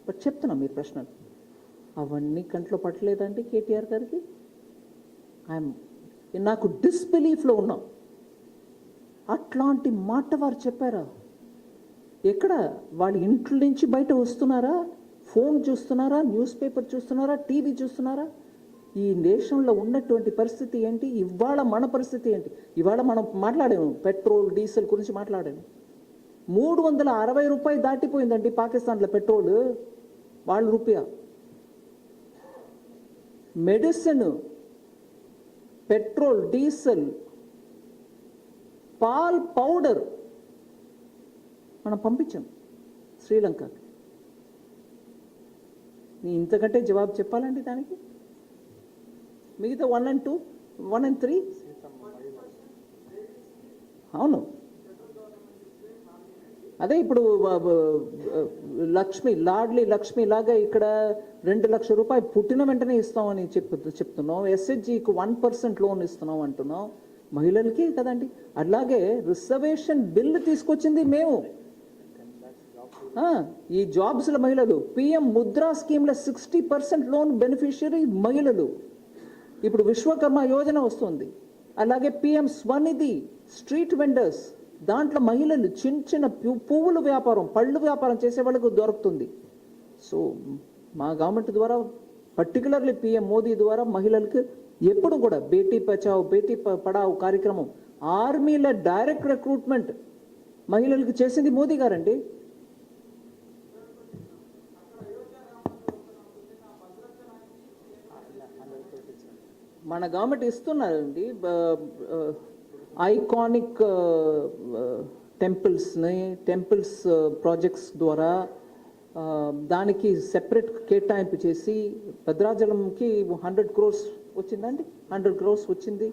Speaker 2: బట్ చెప్తున్నా మీరు ప్రశ్నలు అవన్నీ కంట్లో పట్టలేదండి కేటీఆర్ గారికి. నాకు డిస్బిలీఫ్లో ఉన్నాం. అట్లాంటి మాట వారు చెప్పారా? ఎక్కడ వాళ్ళ ఇంట్లో నుంచి బయట వస్తున్నారా? ఫోన్ చూస్తున్నారా? న్యూస్ పేపర్ చూస్తున్నారా? టీవీ చూస్తున్నారా? ఈ దేశంలో ఉన్నటువంటి పరిస్థితి ఏంటి? ఇవాళ మన పరిస్థితి ఏంటి? ఇవాళ మనం మాట్లాడాము, పెట్రోల్ డీజిల్ గురించి మాట్లాడాము. 360 రూపాయలు దాటిపోయిందండి పాకిస్తాన్లో పెట్రోల్, వాళ్ళ రూపాయ. మెడిసిన్, పెట్రోల్, డీజిల్, పాల్ పౌడర్ మనం పంపించాం శ్రీలంకకి. ఇంతకంటే జవాబు చెప్పాలండి దానికి? మిగతా 1 and 2, 1 and 3 అవును. అదే ఇప్పుడు లాడ్లీ లక్ష్మి లాగా ఇక్కడ 2 లక్షల రూపాయలు పుట్టిన వెంటనే ఇస్తామని చెప్తున్నాం. ఎస్హెచ్జికి 1% లోన్ ఇస్తున్నాం అంటున్నాం. మహిళలకి కదండి. అలాగే రిజర్వేషన్ బిల్లు తీసుకొచ్చింది మేము. ఈ జాబ్స్ల మహిళలు, పిఎం ముద్రా స్కీమ్ల 60% లోన్ బెనిఫిషియరీ మహిళలు. ఇప్పుడు విశ్వకర్మ యోజన వస్తుంది. అలాగే పిఎం స్వనిధి, స్ట్రీట్ వెండర్స్, దాంట్లో మహిళలు చిన్న పువ్వుల వ్యాపారం, పళ్ళు వ్యాపారం చేసే వాళ్ళకు దొరుకుతుంది. సో మా గవర్నమెంట్ ద్వారా, పర్టికులర్లీ పిఎం మోదీ ద్వారా మహిళలకు ఎప్పుడు కూడా బేటీ బచావ్ బేటీ పడావ్ కార్యక్రమం, ఆర్మీల డైరెక్ట్ రిక్రూట్మెంట్ మహిళలకు చేసింది మోదీ గారండి. మన గవర్నమెంట్ ఇస్తున్నారండి. ఐకానిక్ టెంపుల్స్ ప్రాజెక్ట్స్ ద్వారా దానికి సెపరేట్ కేటాయింపు చేసి భద్రాచలంకి 100 crores వచ్చిందండి. 100 crores వచ్చింది.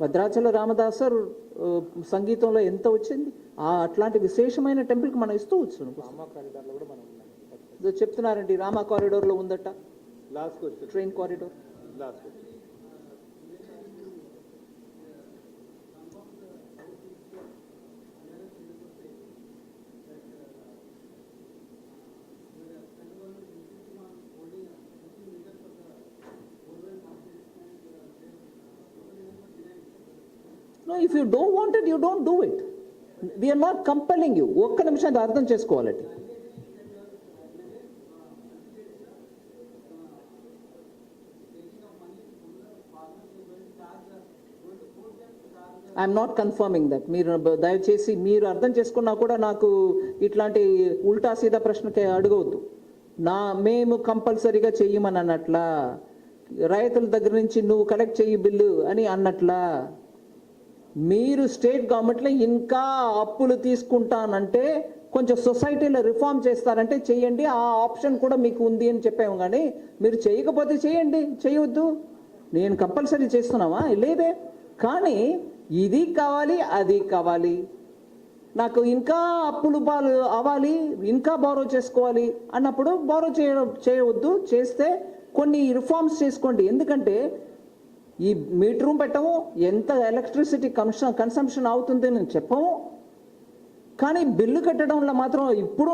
Speaker 2: భద్రాచల రామదాసర్ సంగీతంలో ఎంత వచ్చింది? అట్లాంటి విశేషమైన టెంపుల్కి మనం ఇస్తూ వచ్చాను. చెప్తున్నారండి రామా కారిడోర్లో ఉందట, train corridor. No, if you don't want it, you don't do it. We are not compelling you. ఒక్క నిమిషం అర్థం చేసుకోవాలండి. I'm not confirming that. మీరు దయచేసి మీరు అర్థం చేసుకున్నా కూడా నాకు ఇట్లాంటి ఉల్టా సీదా ప్రశ్నకి అడగవద్దు. మేము కంపల్సరీగా చెయ్యమని అన్నట్లా, రైతుల దగ్గర నుంచి నువ్వు కలెక్ట్ చెయ్యి బిల్లు అని అన్నట్లా, మీరు స్టేట్ గవర్నమెంట్లో ఇంకా అప్పులు తీసుకుంటానంటే కొంచెం సొసైటీలో రిఫార్మ్ చేస్తారంటే చెయ్యండి, ఆ ఆప్షన్ కూడా మీకు ఉంది అని చెప్పాము. కానీ మీరు చేయకపోతే చేయండి, చేయవద్దు. నేను కంపల్సరీ చేస్తున్నావా? లేదే. కానీ ఇది కావాలి, అది కావాలి, నాకు ఇంకా అప్పులు అవ్వాలి, ఇంకా బారో చేసుకోవాలి అన్నప్పుడు బారో చేయవద్దు. చేస్తే కొన్ని రిఫార్మ్స్ చేసుకోండి. ఎందుకంటే ఈ మీటర్ రూమ్ పెట్టము, ఎంత ఎలక్ట్రిసిటీ కన్సంప్షన్ అవుతుంది అని చెప్పము. కానీ బిల్లు కట్టడంలో మాత్రం ఇప్పుడు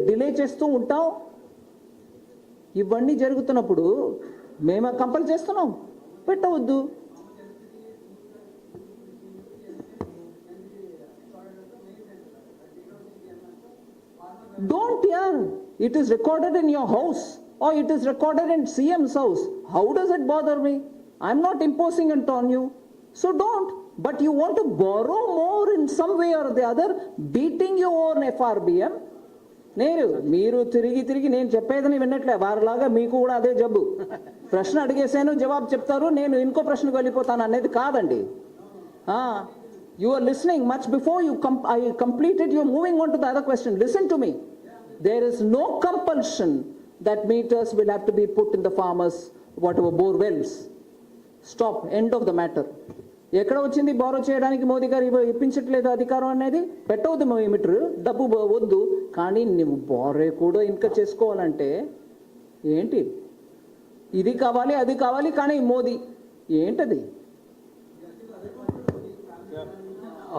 Speaker 2: డిలే చేస్తూ ఉంటాం. ఇవన్నీ జరుగుతున్నప్పుడు మేము కంపల్ చేస్తున్నాం, పెట్టవద్దు. Don't, yeah. It is recorded in your house or it is recorded in CM's house. How does it bother me? I'm not imposing it on you. So don't. But you want to borrow more in some way or the other, beating your own FRBM. మీరు తిరిగి నేను చెప్పేదని విన్నట్లే. వారిలాగా మీకు కూడా అదే జబ్బు. ప్రశ్న అడిగేసాను, జవాబు చెప్తారు, నేను ఇంకో ప్రశ్నకు వెళ్ళిపోతాను అనేది కాదండి. You are listening much before I completed, you are moving on to the other question. Listen to me. There is no compulsion that meters will have to be put in the farmers, whatever, bore wells. Stop. End of the matter. ఎక్కడ వచ్చింది బారో చేయడానికి? మోదీ గారు ఇప్పించట్లేదు అధికారం అనేది. పెట్టవద్దు మీటర్, డబ్బు వద్దు. కానీ నువ్వు బారో కూడా ఇంకా చేసుకోవాలంటే ఏంటి? ఇది కావాలి, అది కావాలి, కానీ మోదీ ఏంటది?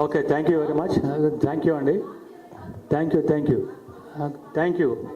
Speaker 1: Okay, thank you very much. Thank you అండి. Thank you. Thank you.